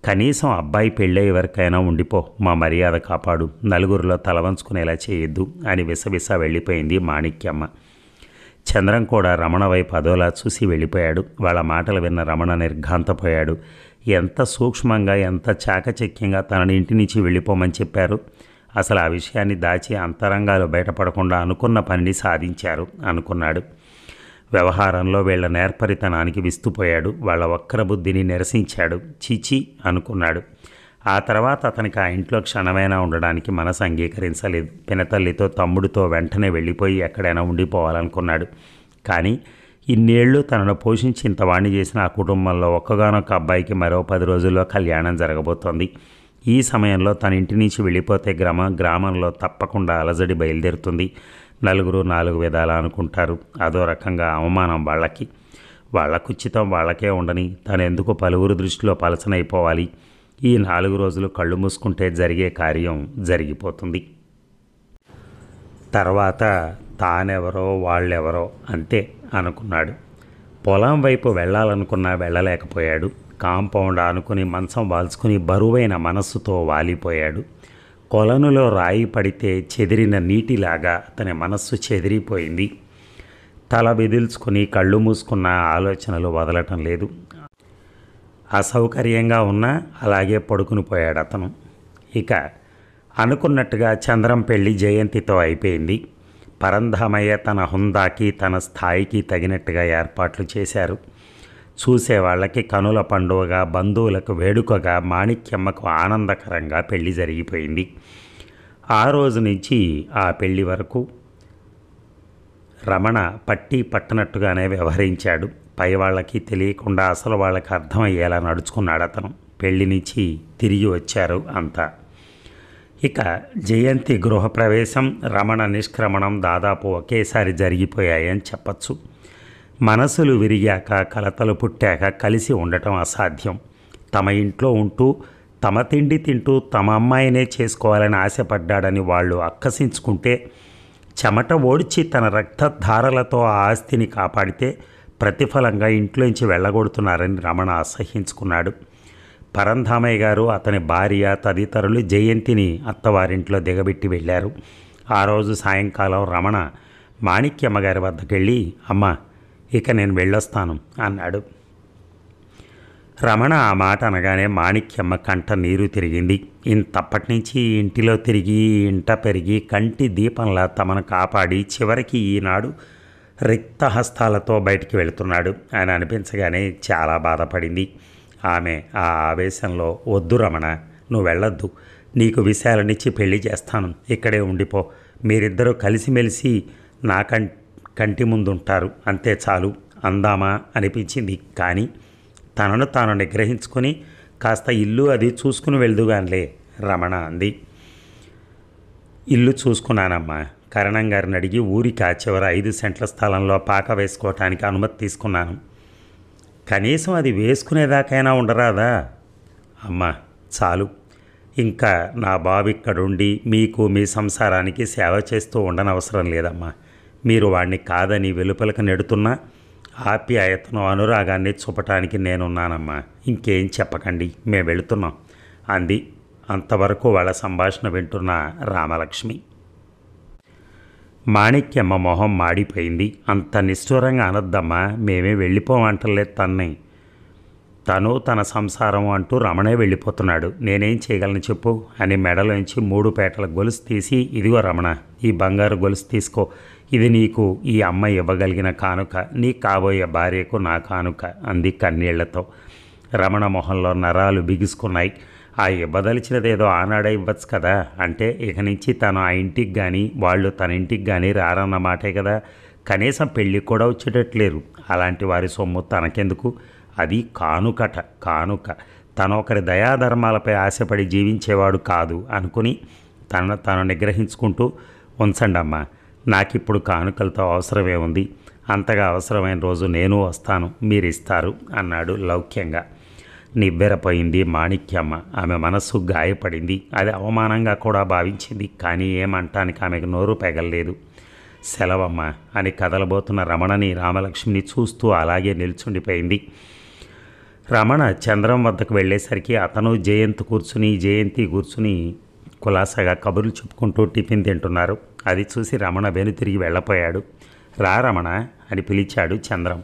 కనీసం అబ్బాయి పెళ్ళయ్యే వరకైనా ఉండిపో, మా మర్యాద కాపాడు, నలుగురిలో తలవంచుకునేలా చేయొద్దు అని విసవిస వెళ్ళిపోయింది మాణిక్యమ్మ. చంద్రం కూడా రమణ వైపు అదోలా చూసి వెళ్ళిపోయాడు. వాళ్ళ మాటలు విన్న రమణ నిర్ఘాంతపోయాడు. ఎంత సూక్ష్మంగా, ఎంత చాకచక్యంగా తనని ఇంటి నుంచి వెళ్ళిపోమని చెప్పారు. అసలు ఆ విషయాన్ని దాచి అంతరంగాలు బయటపడకుండా అనుకున్న పనిని సాధించారు అనుకున్నాడు. వ్యవహారంలో వీళ్ల నేర్పరితనానికి విస్తుపోయాడు. వాళ్ళ వక్ర బుద్ధిని నిరసించాడు. చీచి అనుకున్నాడు. ఆ తర్వాత అతనికి ఆ ఇంట్లో క్షణమైనా ఉండడానికి మనసు అంగీకరించలేదు. పినతల్లితో, తమ్ముడితో వెంటనే వెళ్ళిపోయి ఎక్కడైనా ఉండిపోవాలనుకున్నాడు. కానీ ఇన్నేళ్లు తనను పోషించి ఇంతవాణ్ణి చేసిన ఆ కుటుంబంలో ఒక్కగానొక్క అబ్బాయికి మరో 10 రోజుల్లో కళ్యాణం జరగబోతోంది. ఈ సమయంలో తన ఇంటి నుంచి వెళ్ళిపోతే గ్రామంలో తప్పకుండా అలజడి బయలుదేరుతుంది. నలుగురు 4 విధాలా అనుకుంటారు. అదో రకంగా అవమానం వాళ్ళకి. వాళ్ళ కుచితం వాళ్ళకే ఉండని తను ఎందుకు పలువురు దృష్టిలో పలచనైపోవాలి? ఈ 4 రోజులు కళ్ళు మూసుకుంటే జరిగే కార్యం జరిగిపోతుంది. తర్వాత తానెవరో వాళ్ళెవరో అంతే అనుకున్నాడు. పొలం వైపు వెళ్ళాలనుకున్నా వెళ్ళలేకపోయాడు. కాంపౌండ్ ఆనుకుని మంచం వాల్చుకుని బరువైన మనస్సుతో వాలిపోయాడు. కొలనులో రాయి పడితే చెదిరిన నీటిలాగా అతని మనస్సు చెదిరిపోయింది. తల బెదిల్చుకుని కళ్ళు మూసుకున్న ఆలోచనలు వదలటం లేదు. అసౌకర్యంగా ఉన్నా అలాగే పడుకుని పోయాడు అతను. ఇక అనుకున్నట్టుగా చంద్రం పెళ్లి జయంతితో అయిపోయింది. పరంధామయ్య తన హుందాకి, తన స్థాయికి తగినట్టుగా ఏర్పాట్లు చేశారు. చూసేవాళ్ళకి కనుల పండుగగా, బంధువులకు వేడుకగా, మాణిక్యమ్మకు ఆనందకరంగా పెళ్లి జరిగిపోయింది. ఆ రోజు నుంచి ఆ పెళ్లి వరకు రమణ పట్టి పట్టనట్టుగానే వ్యవహరించాడు. పై వాళ్ళకి తెలియకుండా అసలు వాళ్ళకి అర్థమయ్యేలా నడుచుకున్నాడు అతను. పెళ్లి నుంచి తిరిగి వచ్చారు అంతా. ఇక జయంతి గృహప్రవేశం, రమణ నిష్క్రమణం దాదాపు ఒకేసారి జరిగిపోయాయని చెప్పచ్చు. మనసులు విరిగాక, కలతలు పుట్టాక కలిసి ఉండటం అసాధ్యం. తమ ఇంట్లో ఉంటూ, తమ తిండి తింటూ, తమ అమ్మాయినే చేసుకోవాలని ఆశపడ్డాడని వాళ్ళు అక్కసించుకుంటే, చెమట ఓడ్చి తన రక్తధారలతో ఆ ఆస్తిని కాపాడితే ప్రతిఫలంగా ఇంట్లోంచి వెళ్ళగొడుతున్నారని రమణ అసహ్యించుకున్నాడు. పరంధామయ్య గారు, అతని భార్య తదితరులు జయంతిని అత్తవారింట్లో దిగబెట్టి వెళ్ళారు. ఆ రోజు సాయంకాలం రమణ మాణిక్యమ్మ గారి వద్దకెళ్ళి, అమ్మ ఇక నేను వెళ్ళొస్తాను అన్నాడు. రమణ ఆ మాట అనగానే మాణిక్యమ్మ కంట నీరు తిరిగింది. ఇంతప్పటి నుంచి ఇంటిలో తిరిగి, ఇంట పెరిగి, కంటి దీపంలా తమను కాపాడి చివరికి ఈనాడు రిక్తహస్తాలతో బయటికి వెళుతున్నాడు అని అనిపించగానే చాలా బాధపడింది. ఆమె ఆ ఆవేశంలో, వద్దు రమణ, నువ్వు వెళ్ళొద్దు, నీకు విషయాలనిచ్చి పెళ్లి చేస్తాను, ఇక్కడే ఉండిపో, మీరిద్దరూ కలిసిమెలిసి నా కంటి ముందుంటారు, అంతే చాలు అందామా అనిపించింది. కానీ తనను తాను నిగ్రహించుకొని, కాస్త ఇల్లు అది చూసుకుని వెళ్దుగానిలే రమణ అంది. ఇల్లు చూసుకున్నానమ్మా. కరణం గారిని అడిగి ఊరికి ఆ చివర 5 సెంట్ల స్థలంలో పాక వేసుకోవటానికి అనుమతి తీసుకున్నాను. కనీసం అది వేసుకునేదాకైనా ఉండరాదా? అమ్మా చాలు, ఇంకా నా బాబు ఇక్కడుండి మీకు, మీ సంసారానికి సేవ చేస్తూ ఉండనవసరం లేదమ్మా. మీరు వాడిని కాదని వెలుపలకు నెడుతున్నా ఆప్యాయతను, అనురాగాన్ని చూపటానికి నేనున్నానమ్మా. ఇంకేం చెప్పకండి, మేము వెళుతున్నాం అంది. అంతవరకు వాళ్ళ సంభాషణ వింటున్న రామలక్ష్మి. మాణిక్యమ్మ మొహం మాడిపోయింది. అంత నిష్ఠూరంగా అనొద్దమ్మా, మేమే వెళ్ళిపోమంటలేదు తన్ని. తను తన సంసారం అంటూ రమణే వెళ్ళిపోతున్నాడు, నేనేం చేయగలను చెప్పు అని మెడలోంచి 3 పేటల గొలుసు తీసి, ఇదిగో రమణ, ఈ బంగారు గొలుసు తీసుకో, ఇది నీకు ఈ అమ్మాయి ఇవ్వగలిగిన కానుక, నీ కాబోయే భార్యకు నా కానుక అంది కన్నీళ్లతో. రమణ మొహంలో నరాలు బిగుసుకున్నాయి. ఆ ఇవ్వదలిచినదేదో ఆనాడే ఇవ్వచ్చు కదా, అంటే ఇక నుంచి తను ఆ ఇంటికి కానీ వాళ్ళు తన ఇంటికి కానీ రారన్న మాటే కదా. కనీసం పెళ్ళికి కూడా వచ్చేటట్లేరు. అలాంటి వారి సొమ్ము తనకెందుకు? అది కానుకట, కానుక. తను ఒకరి దయాధర్మాలపై ఆశపడి జీవించేవాడు కాదు అనుకుని తను నిగ్రహించుకుంటూ, ఉంచండమ్మా, నాకిప్పుడు కానుకలతో అవసరమే ఉంది. అంతగా అవసరమైన రోజు నేను వస్తాను, మీరిస్తారు అన్నాడు లౌక్యంగా. నివ్వెరపోయింది మాణిక్యమ్మ. ఆమె మనస్సు గాయపడింది. అది అవమానంగా కూడా భావించింది. కానీ ఏమంటానికి ఆమెకు నోరు పెగల్లేదు. సెలవమ్మ అని కదలబోతున్న రమణని, రామలక్ష్మిని చూస్తూ అలాగే నిల్చుండిపోయింది. రమణ చంద్రం వద్దకు వెళ్ళేసరికి అతను జయంతి కూర్చుని కులాసగా కబుర్లు చెప్పుకుంటూ టిఫిన్ తింటున్నారు. అది చూసి రమణ వెనుతిరిగి వెళ్ళపోయాడు. రా రమణ అని పిలిచాడు చంద్రం.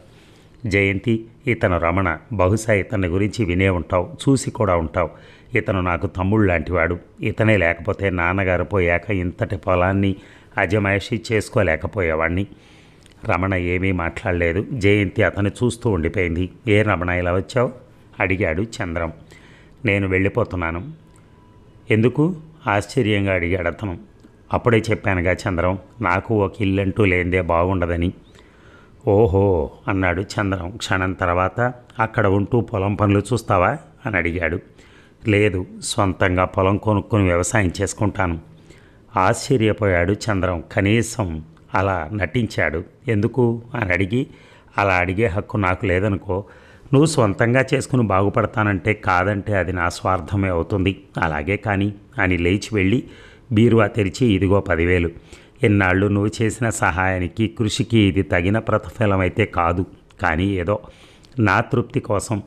జయంతి, ఇతను రమణ. బహుశా ఇతని గురించి వినే ఉంటావు, చూసి కూడా ఉంటావు. ఇతను నాకు తమ్ముళ్ళు లాంటివాడు. ఇతనే లేకపోతే నాన్నగారు పోయాక ఇంతటి పొలాన్ని అజమాయిషీ చేసుకోలేకపోయేవాడిని. రమణ ఏమీ మాట్లాడలేదు. జయంతి అతన్ని చూస్తూ ఉండిపోయింది. ఏ రమణ ఇలా వచ్చావు అడిగాడు చంద్రం. నేను వెళ్ళిపోతున్నాను. ఎందుకు? ఆశ్చర్యంగా అడిగాడు అతను. అప్పుడే చెప్పానుగా చంద్రం, నాకు ఒక ఇల్లంటూ లేనిదే బాగుండదని. ఓహో అన్నాడు చంద్రం. క్షణం తర్వాత, అక్కడ ఉంటూ పొలం పనులు చూస్తావా అని అడిగాడు. లేదు, సొంతంగా పొలం కొనుక్కొని వ్యవసాయం చేసుకుంటాను. ఆశ్చర్యపోయాడు చంద్రం. కనీసం అలా నటించాడు. ఎందుకు అని అడిగి, అలా అడిగే హక్కు నాకు లేదనుకో. నువ్వు సొంతంగా చేసుకుని బాగుపడతానంటే కాదంటే అది నా స్వార్థమే అవుతుంది. అలాగే కానీ అని లేచి వెళ్ళి బీరువా తెరిచి, ఇదిగో 10,000. ఎన్నాళ్ళు నువ్వు చేసిన సహాయానికి, కృషికి ఇది తగిన ప్రతిఫలం అయితే కాదు, కానీ ఏదో నా తృప్తి కోసం.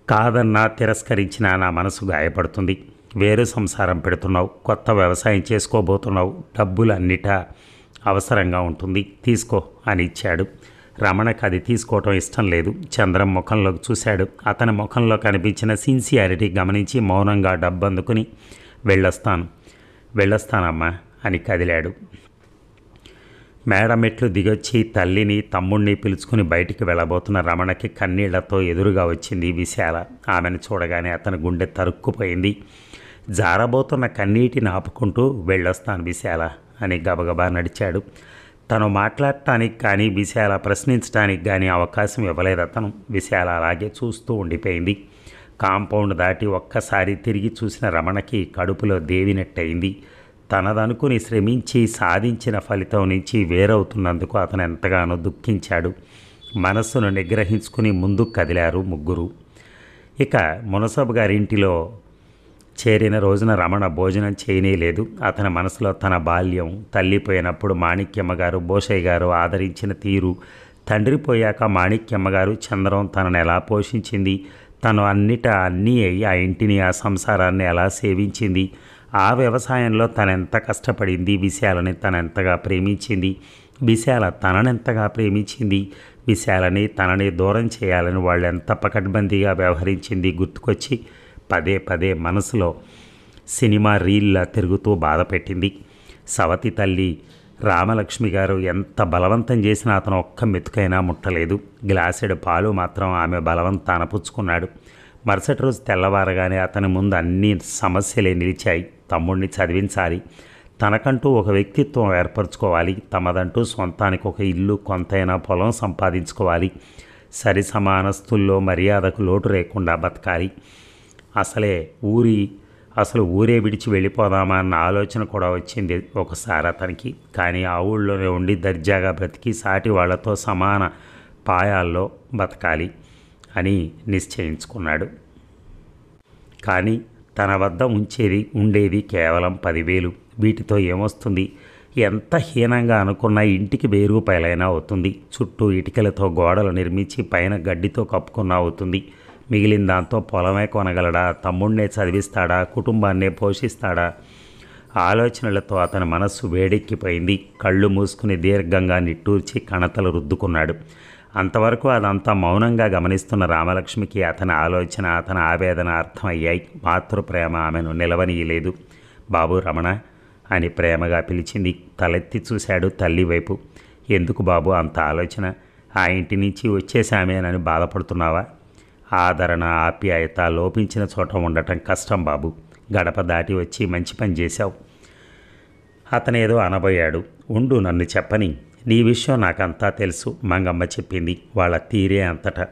కాదన్నా తిరస్కరించినా నా మనసు గాయపడుతుంది. వేరు సంసారం పెడుతున్నావు, కొత్త వ్యవసాయం చేసుకోబోతున్నావు, డబ్బులు అన్నిటా అవసరంగా ఉంటుంది, తీసుకో అని ఇచ్చాడు. రమణకు అది తీసుకోవటం ఇష్టం లేదు. చంద్రం ముఖంలోకి చూశాడు. అతని ముఖంలో కనిపించిన సిన్సియారిటీ గమనించి మౌనంగా డబ్బు అందుకుని, వెళ్ళొస్తానమ్మా అని కదిలాడు. మేడమెట్లు దిగొచ్చి తల్లిని, తమ్ముణ్ణి పిలుచుకుని బయటికి వెళ్ళబోతున్న రమణకి కన్నీళ్లతో ఎదురుగా వచ్చింది విశాల. ఆమెను చూడగానే అతని గుండె తరుక్కుపోయింది. జారబోతున్న కన్నీటిని ఆపుకుంటూ, వెళ్ళొస్తాను విశాల అని గబగబా నడిచాడు. తను మాట్లాడటానికి కానీ, విశాల ప్రశ్నించడానికి కానీ అవకాశం ఇవ్వలేదు అతను. విశాల అలాగే చూస్తూ ఉండిపోయింది. కాంపౌండ్ దాటి ఒక్కసారి తిరిగి చూసిన రమణకి కడుపులో దేవినట్టయింది. తనదనుకుని శ్రమించి సాధించిన ఫలితం నుంచి వేరవుతున్నందుకు అతను ఎంతగానో దుఃఖించాడు. మనస్సును నిగ్రహించుకుని ముందుకు కదిలారు ముగ్గురు. ఇక మునసబు గారింటిలో చేరిన రోజున రమణ భోజనం చేయనేలేదు. అతని మనసులో తన బాల్యం, తల్లిపోయినప్పుడు మాణిక్యమ్మ గారు, బోషయ్య గారు ఆదరించిన తీరు, తండ్రి పోయాక మాణిక్యమ్మ గారు చంద్రం తనను ఎలా పోషించింది, తను అన్నీ అయ్యి ఆ ఇంటిని, ఆ సంసారాన్ని ఎలా సేవించింది, ఆ వ్యవసాయంలో తనెంత కష్టపడింది, విశాలని తనెంతగా ప్రేమించింది, విశాల తననెంతగా ప్రేమించింది, విశాలని తనని దూరం చేయాలని వాళ్ళు ఎంత పకడ్బందీగా వ్యవహరించింది గుర్తుకొచ్చి పదే పదే మనసులో సినిమా రీల్లా తిరుగుతూ బాధపెట్టింది. సవతి తల్లి రామలక్ష్మి గారు ఎంత బలవంతం చేసినా అతను ఒక్క మెతుకైనా ముట్టలేదు. గ్లాసెడు పాలు మాత్రం ఆమె బలవంతాన పుచ్చుకున్నాడు. మరుసటి రోజు తెల్లవారగానే అతని ముందు అన్ని సమస్యలే నిలిచాయి. తమ్ముడిని చదివించాలి, తనకంటూ ఒక వ్యక్తిత్వం ఏర్పరచుకోవాలి, తమదంటూ సొంతానికి ఒక ఇల్లు, కొంతైనా పొలం సంపాదించుకోవాలి, సరి సమానస్తుల్లో మర్యాదకు లోటు లేకుండా బతకాలి. అసలు ఊరే విడిచి వెళ్ళిపోదామా అన్న ఆలోచన కూడా వచ్చింది ఒకసారి అతనికి. కానీ ఆ ఊళ్ళోనే ఉండి దర్జాగా బ్రతికి సాటి వాళ్లతో సమాన పాయాల్లో బతకాలి అని నిశ్చయించుకున్నాడు. కానీ తన వద్ద ఉండేది కేవలం 10,000. వీటితో ఏమొస్తుంది? ఎంత హీనంగా అనుకున్నా ఇంటికి 1000 రూపాయలైనా అవుతుంది. చుట్టూ ఇటుకలతో గోడలు నిర్మించి పైన గడ్డితో కప్పుకున్నా అవుతుంది. మిగిలిన దాంతో పొలమే కొనగలడా? తమ్ముడినే చదివిస్తాడా? కుటుంబాన్నే పోషిస్తాడా? ఆలోచనలతో అతని మనస్సు వేడెక్కిపోయింది. కళ్ళు మూసుకుని దీర్ఘంగా నిట్టూర్చి కణతలు రుద్దుకున్నాడు. అంతవరకు అదంతా మౌనంగా గమనిస్తున్న రామలక్ష్మికి అతని ఆలోచన, అతని ఆవేదన అర్థమయ్యాయి. మాతృప్రేమ ఆమెను నిలవనీయలేదు. బాబు రమణ అని ప్రేమగా పిలిచింది. తలెత్తి చూశాడు తల్లి వైపు. ఎందుకు బాబు అంత ఆలోచన? ఆ ఇంటి నుంచి వచ్చేసామేనని బాధపడుతున్నావా? ఆదరణ, ఆప్యాయత లోపించిన చోట ఉండటం కష్టం బాబు. గడప దాటి వచ్చి మంచి పని చేశావు. అతనేదో అనబోయాడు. ఉండు నన్ను చెప్పని. నీ విషయం నాకంతా తెలుసు, మంగమ్మ చెప్పింది. వాళ్ళ తీరే అంతటా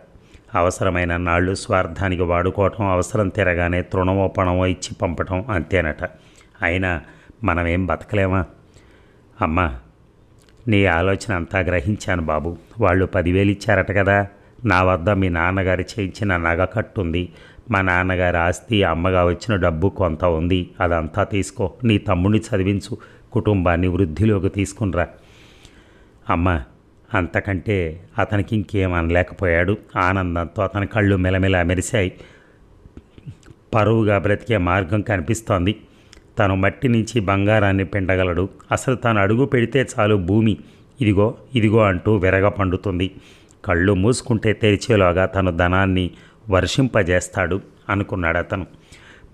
అవసరమైన నాళ్ళు స్వార్థానికి వాడుకోవటం, అవసరం తిరగానే తృణమో పణమో ఇచ్చి పంపటం అంతేనట. అయినా మనమేం బతకలేమా? అమ్మా, నీ ఆలోచన అంతా గ్రహించాను బాబు. వాళ్ళు 10,000 ఇచ్చారట కదా. నా వద్ద మీ నాన్నగారు చేయించిన నగ కట్టుంది, మా నాన్నగారి ఆస్తి, అమ్మగా వచ్చిన డబ్బు కొంత ఉంది. అదంతా తీసుకో, నీ తమ్ముడిని చదివించు, కుటుంబాన్ని వృద్ధిలోకి తీసుకునిరా. అమ్మ, అంతకంటే అతనికి ఇంకేం అనలేకపోయాడు. ఆనందంతో అతని కళ్ళు మెలమెల మెరిశాయి. పరువుగా బ్రతికే మార్గం కనిపిస్తోంది. తను మట్టి నుంచి బంగారాన్ని పిండగలడు. అసలు తను అడుగు పెడితే చాలు భూమి ఇదిగో ఇదిగో అంటూ విరగ పండుతుంది. కళ్ళు మూసుకుంటే తెరిచేలోగా తను ధనాన్ని వర్షింపజేస్తాడు అనుకున్నాడు అతను.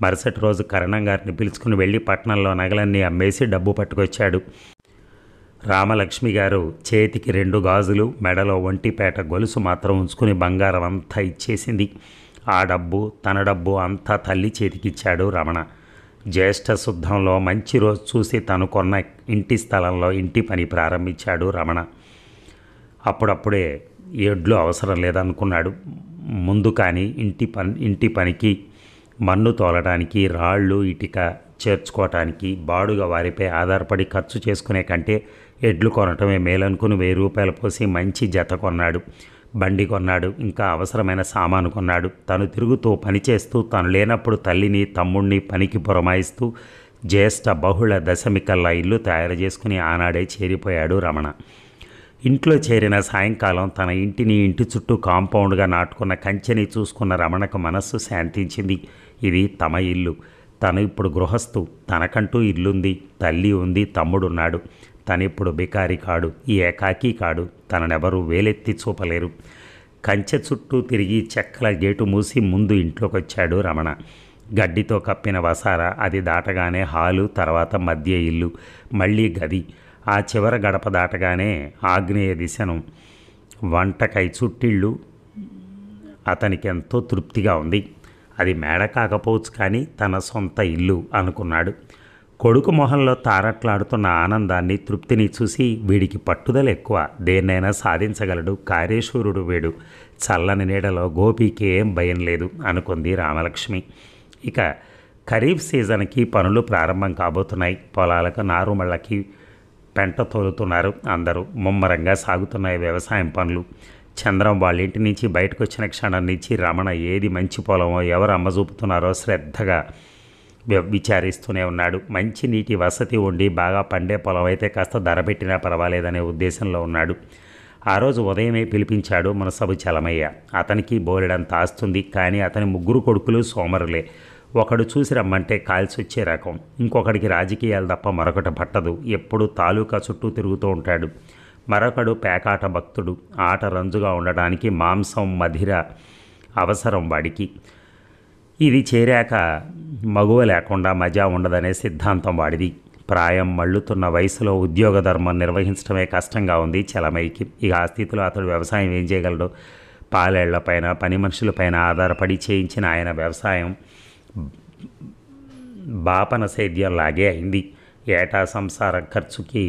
మరుసటి రోజు కరణం గారిని పిలుచుకుని వెళ్ళి పట్టణంలో నగలన్నీ అమ్మేసి డబ్బు పట్టుకొచ్చాడు. రామలక్ష్మి గారు చేతికి 2 గాజులు, మెడలో ఒంటిపేట గొలుసు మాత్రం ఉంచుకుని బంగారం అంతా ఇచ్చేసింది. ఆ డబ్బు, తన డబ్బు అంతా తల్లి చేతికిచ్చాడు రమణ. జ్యేష్ఠ శుద్ధంలో మంచి రోజు చూసి తను కొన్న ఇంటి స్థలంలో ఇంటి పని ప్రారంభించాడు రమణ. అప్పుడప్పుడే ఎడ్లు అవసరం లేదనుకున్నాడు. ముందు కానీ ఇంటి పనికి మన్ను తోలడానికి, రాళ్ళు ఇటుక చేర్చుకోవటానికి బాడుగ వారిపై ఆధారపడి ఖర్చు చేసుకునే కంటే ఎడ్లు కొనటమే మేలనుకుని 1000 రూపాయలు పోసి మంచి జత కొన్నాడు. బండి కొన్నాడు. ఇంకా అవసరమైన సామాను కొన్నాడు. తను తిరుగుతూ పనిచేస్తూ తను లేనప్పుడు తల్లిని తమ్ముడిని పనికి పురమాయిస్తూ జ్యేష్ఠ బహుళ దశమికల్లా ఇల్లు తయారు చేసుకుని ఆనాడే చేరిపోయాడు రమణ. ఇంట్లో చేరిన సాయంకాలం తన ఇంటిని, ఇంటి చుట్టూ కాంపౌండ్గా నాటుకున్న కంచెని చూసుకున్న రమణకు మనస్సు శాంతించింది. ఇది తమ ఇల్లు. తను ఇప్పుడు గృహస్థు. తనకంటూ ఇల్లుంది, తల్లి ఉంది, తమ్ముడున్నాడు. తనిప్పుడు బికారి కాడు, ఈ ఏకాకి కాడు. తననెవరూ వేలెత్తి చూపలేరు. కంచె చుట్టూ తిరిగి చెక్కల గేటు మూసి ముందు ఇంట్లోకి వచ్చాడు రమణ. గడ్డితో కప్పిన వసారా, అది దాటగానే హాలు, తర్వాత మధ్య ఇల్లు, మళ్ళీ గది. ఆ చివర గడప దాటగానే ఆగ్నేయ దిశను వంటకై చుట్టిళ్ళు. అతనికి ఎంతో తృప్తిగా ఉంది. అది మేడ కాకపోవచ్చు కానీ తన సొంత ఇల్లు అనుకున్నాడు. కొడుకు మొహంలో తారట్లాడుతున్న ఆనందాన్ని, తృప్తిని చూసి వీడికి పట్టుదల ఎక్కువ, దేన్నైనా సాధించగలడు, కార్యశూరుడు వీడు. చల్లని నీడలో గోపికి ఏం భయం లేదు అనుకుంది రామలక్ష్మి. ఇక ఖరీఫ్ సీజన్కి పనులు ప్రారంభం కాబోతున్నాయి. పొలాలకు నారుమళ్ళకి పెంట తోలుతున్నారు అందరూ. ముమ్మరంగా సాగుతున్నాయి వ్యవసాయం పనులు. చంద్రం వాళ్ళ ఇంటి నుంచి బయటకు వచ్చిన క్షణం నుంచి రమణ ఏది మంచి పొలమో, ఎవరు అమ్మజూపుతున్నారో శ్రద్ధగా విచారిస్తూనే ఉన్నాడు. మంచి నీటి వసతి ఉండి బాగా పండే పొలం అయితే కాస్త ధర పెట్టినా పర్వాలేదనే ఉద్దేశంలో ఉన్నాడు. ఆ రోజు ఉదయమే పిలిపించాడు మునసబు చలమయ్య. అతనికి బోలెడంత ఆస్తుంది, కానీ అతని 3 కొడుకులు సోమరులే. ఒకడు చూసి రమ్మంటే కాల్చొచ్చే రకం. ఇంకొకడికి రాజకీయాలు తప్ప మరొకటి పట్టదు. ఎప్పుడూ తాలూకా చుట్టూ తిరుగుతూ ఉంటాడు. మరొకడు పేకాట భక్తుడు. ఆట రంజుగా ఉండడానికి మాంసం, మధిర అవసరం వాడికి. ఇది చేరాక మగువ లేకుండా మజా ఉండదనే సిద్ధాంతం వాడిది. ప్రాయం మళ్ళుతున్న వయసులో ఉద్యోగ ధర్మం నిర్వహించడమే కష్టంగా ఉంది చలమయ్యకి. ఇక ఆ స్థితిలో అతడు వ్యవసాయం ఏం చేయగలడు? పాలేళ్లపైన, పని మనుషులపైన ఆధారపడి చేయించిన ఆయన వ్యవసాయం బాపన సేద్యంలాగే అయింది. ఏటా సంసార ఖర్చుకి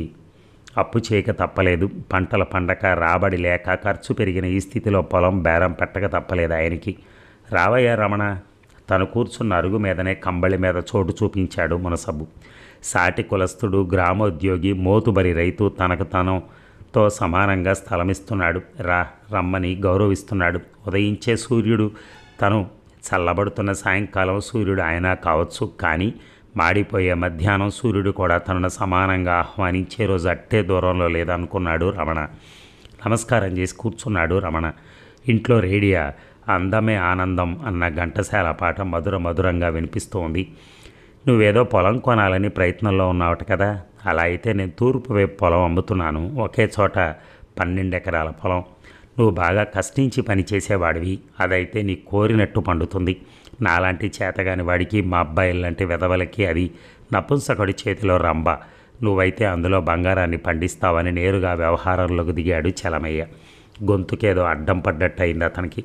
అప్పు చేయక తప్పలేదు. పంటల పండక, రాబడి లేక ఖర్చు పెరిగిన ఈ స్థితిలో పొలం బేరం పెట్టక తప్పలేదు ఆయనకి. రావయ్య రమణ. తను కూర్చున్న అరుగు మీదనే కంబళి మీద చోటు చూపించాడు మునసబు. సాటి కులస్థుడు, గ్రామోద్యోగి, మోతుబరి రైతు తనకు తనతో సమానంగా స్థలమిస్తున్నాడు. రమ్మని గౌరవిస్తున్నాడు. ఉదయించే సూర్యుడు తను, చల్లబడుతున్న సాయంకాలం సూర్యుడు ఆయన కావచ్చు, కానీ మాడిపోయే మధ్యాహ్నం సూర్యుడు కూడా తనను సమానంగా ఆహ్వానించే రోజు అట్టే దూరంలో లేదనుకున్నాడు రమణ. నమస్కారం చేసి కూర్చున్నాడు రమణ. ఇంట్లో రేడియో అందమే ఆనందం అన్న ఘంటసాల పాట మధురంగా వినిపిస్తోంది. నువ్వేదో పొలం కొనాలని ప్రయత్నంలో ఉన్నావట కదా. అలా అయితే నేను తూర్పు వైపు పొలం అమ్ముతున్నాను. ఒకే చోట 12 ఎకరాల పొలం. నువ్వు బాగా కష్టించి పనిచేసేవాడివి. అదైతే నీ కోరినట్టు పండుతుంది. నాలాంటి చేతగాని వాడికి, మా అబ్బాయిలాంటి వెధవలకి అది నపుంసకుడి చేతిలో రంభ. నువ్వైతే అందులో బంగారాన్ని పండిస్తావని నేరుగా వ్యవహారంలోకి దిగాడు చలమయ్య. గొంతుకేదో అడ్డం పడ్డట్టు అయింది అతనికి.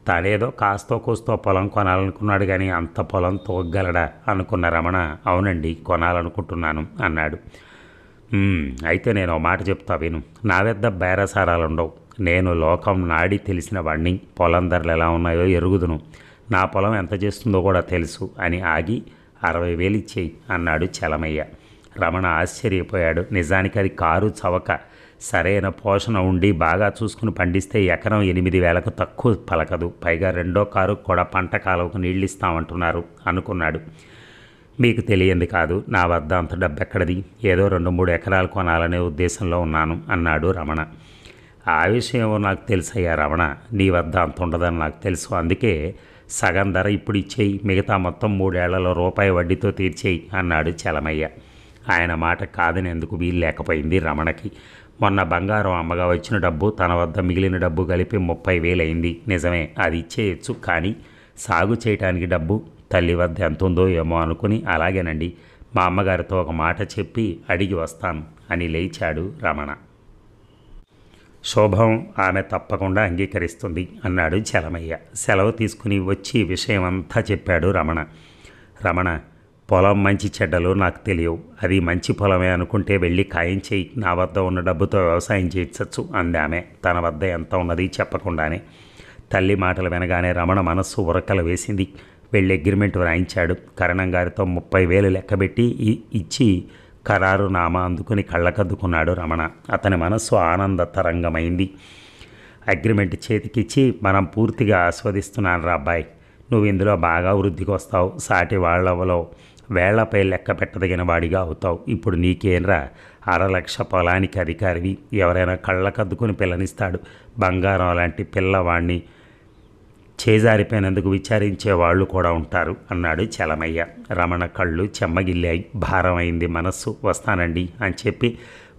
తానేదో కాస్తో కూస్తో పొలం కొనాలనుకున్నాడు, కానీ అంత పొలం తోగలడా అనుకున్న రమణ, అవునండి కొనాలనుకుంటున్నాను అన్నాడు. అయితే నేను ఓ మాట చెప్తా విను. నా వద్ద బేరసారాలుండవు. నేను లోకం నాడి తెలిసిన వాడిని. పొలం ధరలు ఎలా ఉన్నాయో ఎరుగుదును. నా పొలం ఎంత చేస్తుందో కూడా తెలుసు అని ఆగి 60,000 ఇచ్చేయి అన్నాడు చలమయ్య. రమణ ఆశ్చర్యపోయాడు. నిజానికి అది కారు చవక. సరైన పోషణ ఉండి బాగా చూసుకుని పండిస్తే ఎకరం 8,000కు తక్కువ పలకదు. పైగా రెండో కారు కూడా పంట కాలువకు నీళ్ళు ఇస్తామంటున్నారు అనుకున్నాడు. మీకు తెలియంది కాదు, నా వద్ద అంత డబ్బెక్కడిది. ఏదో 2-3 ఎకరాలు కొనాలనే ఉద్దేశంలో ఉన్నాను అన్నాడు రమణ. ఆ విషయం నాకు తెలుసయ్యా రమణ. నీ వద్ద అంత ఉండదని నాకు తెలుసు. అందుకే సగం ధర ఇప్పుడు ఇచ్చేయి, మిగతా మొత్తం 3 ఏళ్లలో రూపాయి వడ్డీతో తీర్చేయి అన్నాడు చలమయ్య. ఆయన మాట కాదనేందుకు వీలు లేకపోయింది రమణకి. మొన్న బంగారం అమ్మగా వచ్చిన డబ్బు తన వద్ద మిగిలిన డబ్బు కలిపి 30,000 అయింది. నిజమే, అది ఇచ్చేయచ్చు. కానీ సాగు చేయటానికి డబ్బు తల్లి వద్ద ఎంత ఉందో ఏమో అనుకుని, అలాగేనండి, మా అమ్మగారితో ఒక మాట చెప్పి అడిగి వస్తాను అని లేచాడు రమణ. శోభం ఆమె తప్పకుండా అంగీకరిస్తుంది అన్నాడు చలమయ్య. సెలవు తీసుకుని వచ్చి విషయం అంతా చెప్పాడు రమణ. రమణ, పొలం మంచి చెడ్డలు నాకు తెలియవు. అది మంచి పొలమే అనుకుంటే వెళ్ళి ఖాయం చేయి. నా వద్ద ఉన్న డబ్బుతో వ్యవసాయం చేయించచ్చు అంది ఆమె, తన వద్ద ఎంత ఉన్నది చెప్పకుండానే. తల్లి మాటలు వినగానే రమణ మనస్సు ఉరకలు వేసింది. వెళ్ళి అగ్రిమెంట్ వ్రాయించాడు. కరణం గారితో 30,000 లెక్కబెట్టి ఇచ్చి ఖరారు నామా అందుకుని కళ్ళకద్దుకున్నాడు రమణ. అతని మనస్సు ఆనంద తరంగమైంది. అగ్రిమెంట్ చేతికిచ్చి, మనం పూర్తిగా ఆస్వాదిస్తున్నాను రా అబ్బాయి, నువ్వు ఇందులో బాగా వృద్ధికి వస్తావు, సాటి వాళ్ళలో వేళ్లపై లెక్క పెట్టదగిన వాడిగా అవుతావు. ఇప్పుడు నీకేంరా, 1,00,000 పొలానికి అధికారివి. ఎవరైనా కళ్ళకద్దుకుని పిల్లనిస్తాడు. బంగారం లాంటి పిల్లవాణ్ణి చేజారిపోయినందుకు విచారించే వాళ్ళు కూడా ఉంటారు అన్నాడు చలమయ్య. రమణ కళ్ళు చెమ్మగిల్లాయి. భారమైంది మనస్సు. వస్తానండి అని చెప్పి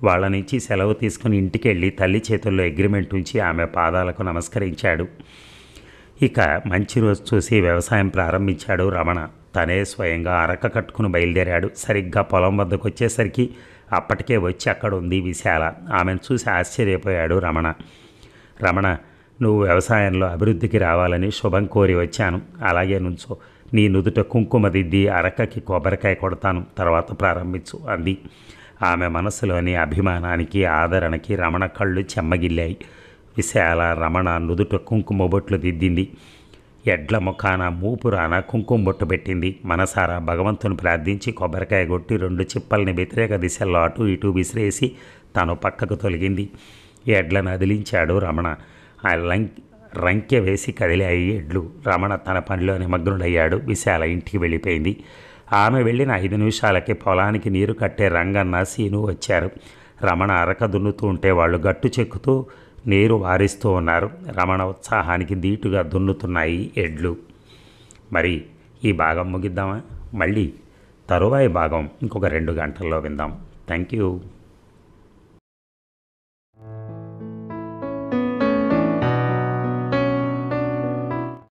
వాళ్ళ నుంచి సెలవు తీసుకుని ఇంటికి వెళ్ళి తల్లి చేతుల్లో అగ్రిమెంట్ ఉంచి ఆమె పాదాలకు నమస్కరించాడు. ఇక మంచి రోజు చూసి వ్యవసాయం ప్రారంభించాడు రమణ. తనే స్వయంగా అరక కట్టుకుని బయలుదేరాడు. సరిగ్గా పొలం వద్దకు వచ్చేసరికి అప్పటికే వచ్చి అక్కడ ఉంది విశాల. ఆమెను చూసి ఆశ్చర్యపోయాడు రమణ. రమణ, నువ్వు వ్యవసాయంలో అభివృద్ధికి రావాలని శుభం కోరి వచ్చాను. అలాగే నుంచో, నీ నుదుట కుంకుమ దిద్ది అరకకి కొబ్బరికాయ కొడతాను, తర్వాత ప్రారంభించు అంది. ఆమె మనసులోని అభిమానానికి ఆదరణకి రమణ కళ్ళు చెమ్మగిల్లాయి. విశాల రమణ నుదుట కుంకుమ బొట్లు దిద్దింది. ఎడ్ల ముఖాన మూపురాన కుంకుమ బొట్టు పెట్టింది. మనసారా భగవంతుని ప్రార్థించి కొబ్బరికాయ కొట్టి 2 చిప్పల్ని వ్యతిరేక దిశల్లో అటు ఇటు విసిరేసి తను పక్కకు తొలగింది. ఎడ్లను అదిలించాడు రమణ. ఆ రంకె వేసి కదిలాయి ఎడ్లు. రమణ తన పనిలో నిమగ్నుడయ్యాడు. విశాల ఇంటికి వెళ్ళిపోయింది. ఆమె వెళ్ళిన 5 నిమిషాలకి పొలానికి నీరు కట్టే రంగన్న సీను వచ్చారు. రమణ అరక దున్నుతూ ఉంటే వాళ్ళు గట్టు చెక్కుతూ నీరు వారిస్తూ ఉన్నారు. రమణ ఉత్సాహానికి దీటుగా దున్నుతున్నాయి ఎడ్లు. మరి ఈ భాగం ముగిద్దామా? మళ్ళీ తరువాయి భాగం ఇంకొక 2 గంటల్లో విందాం. Thank you.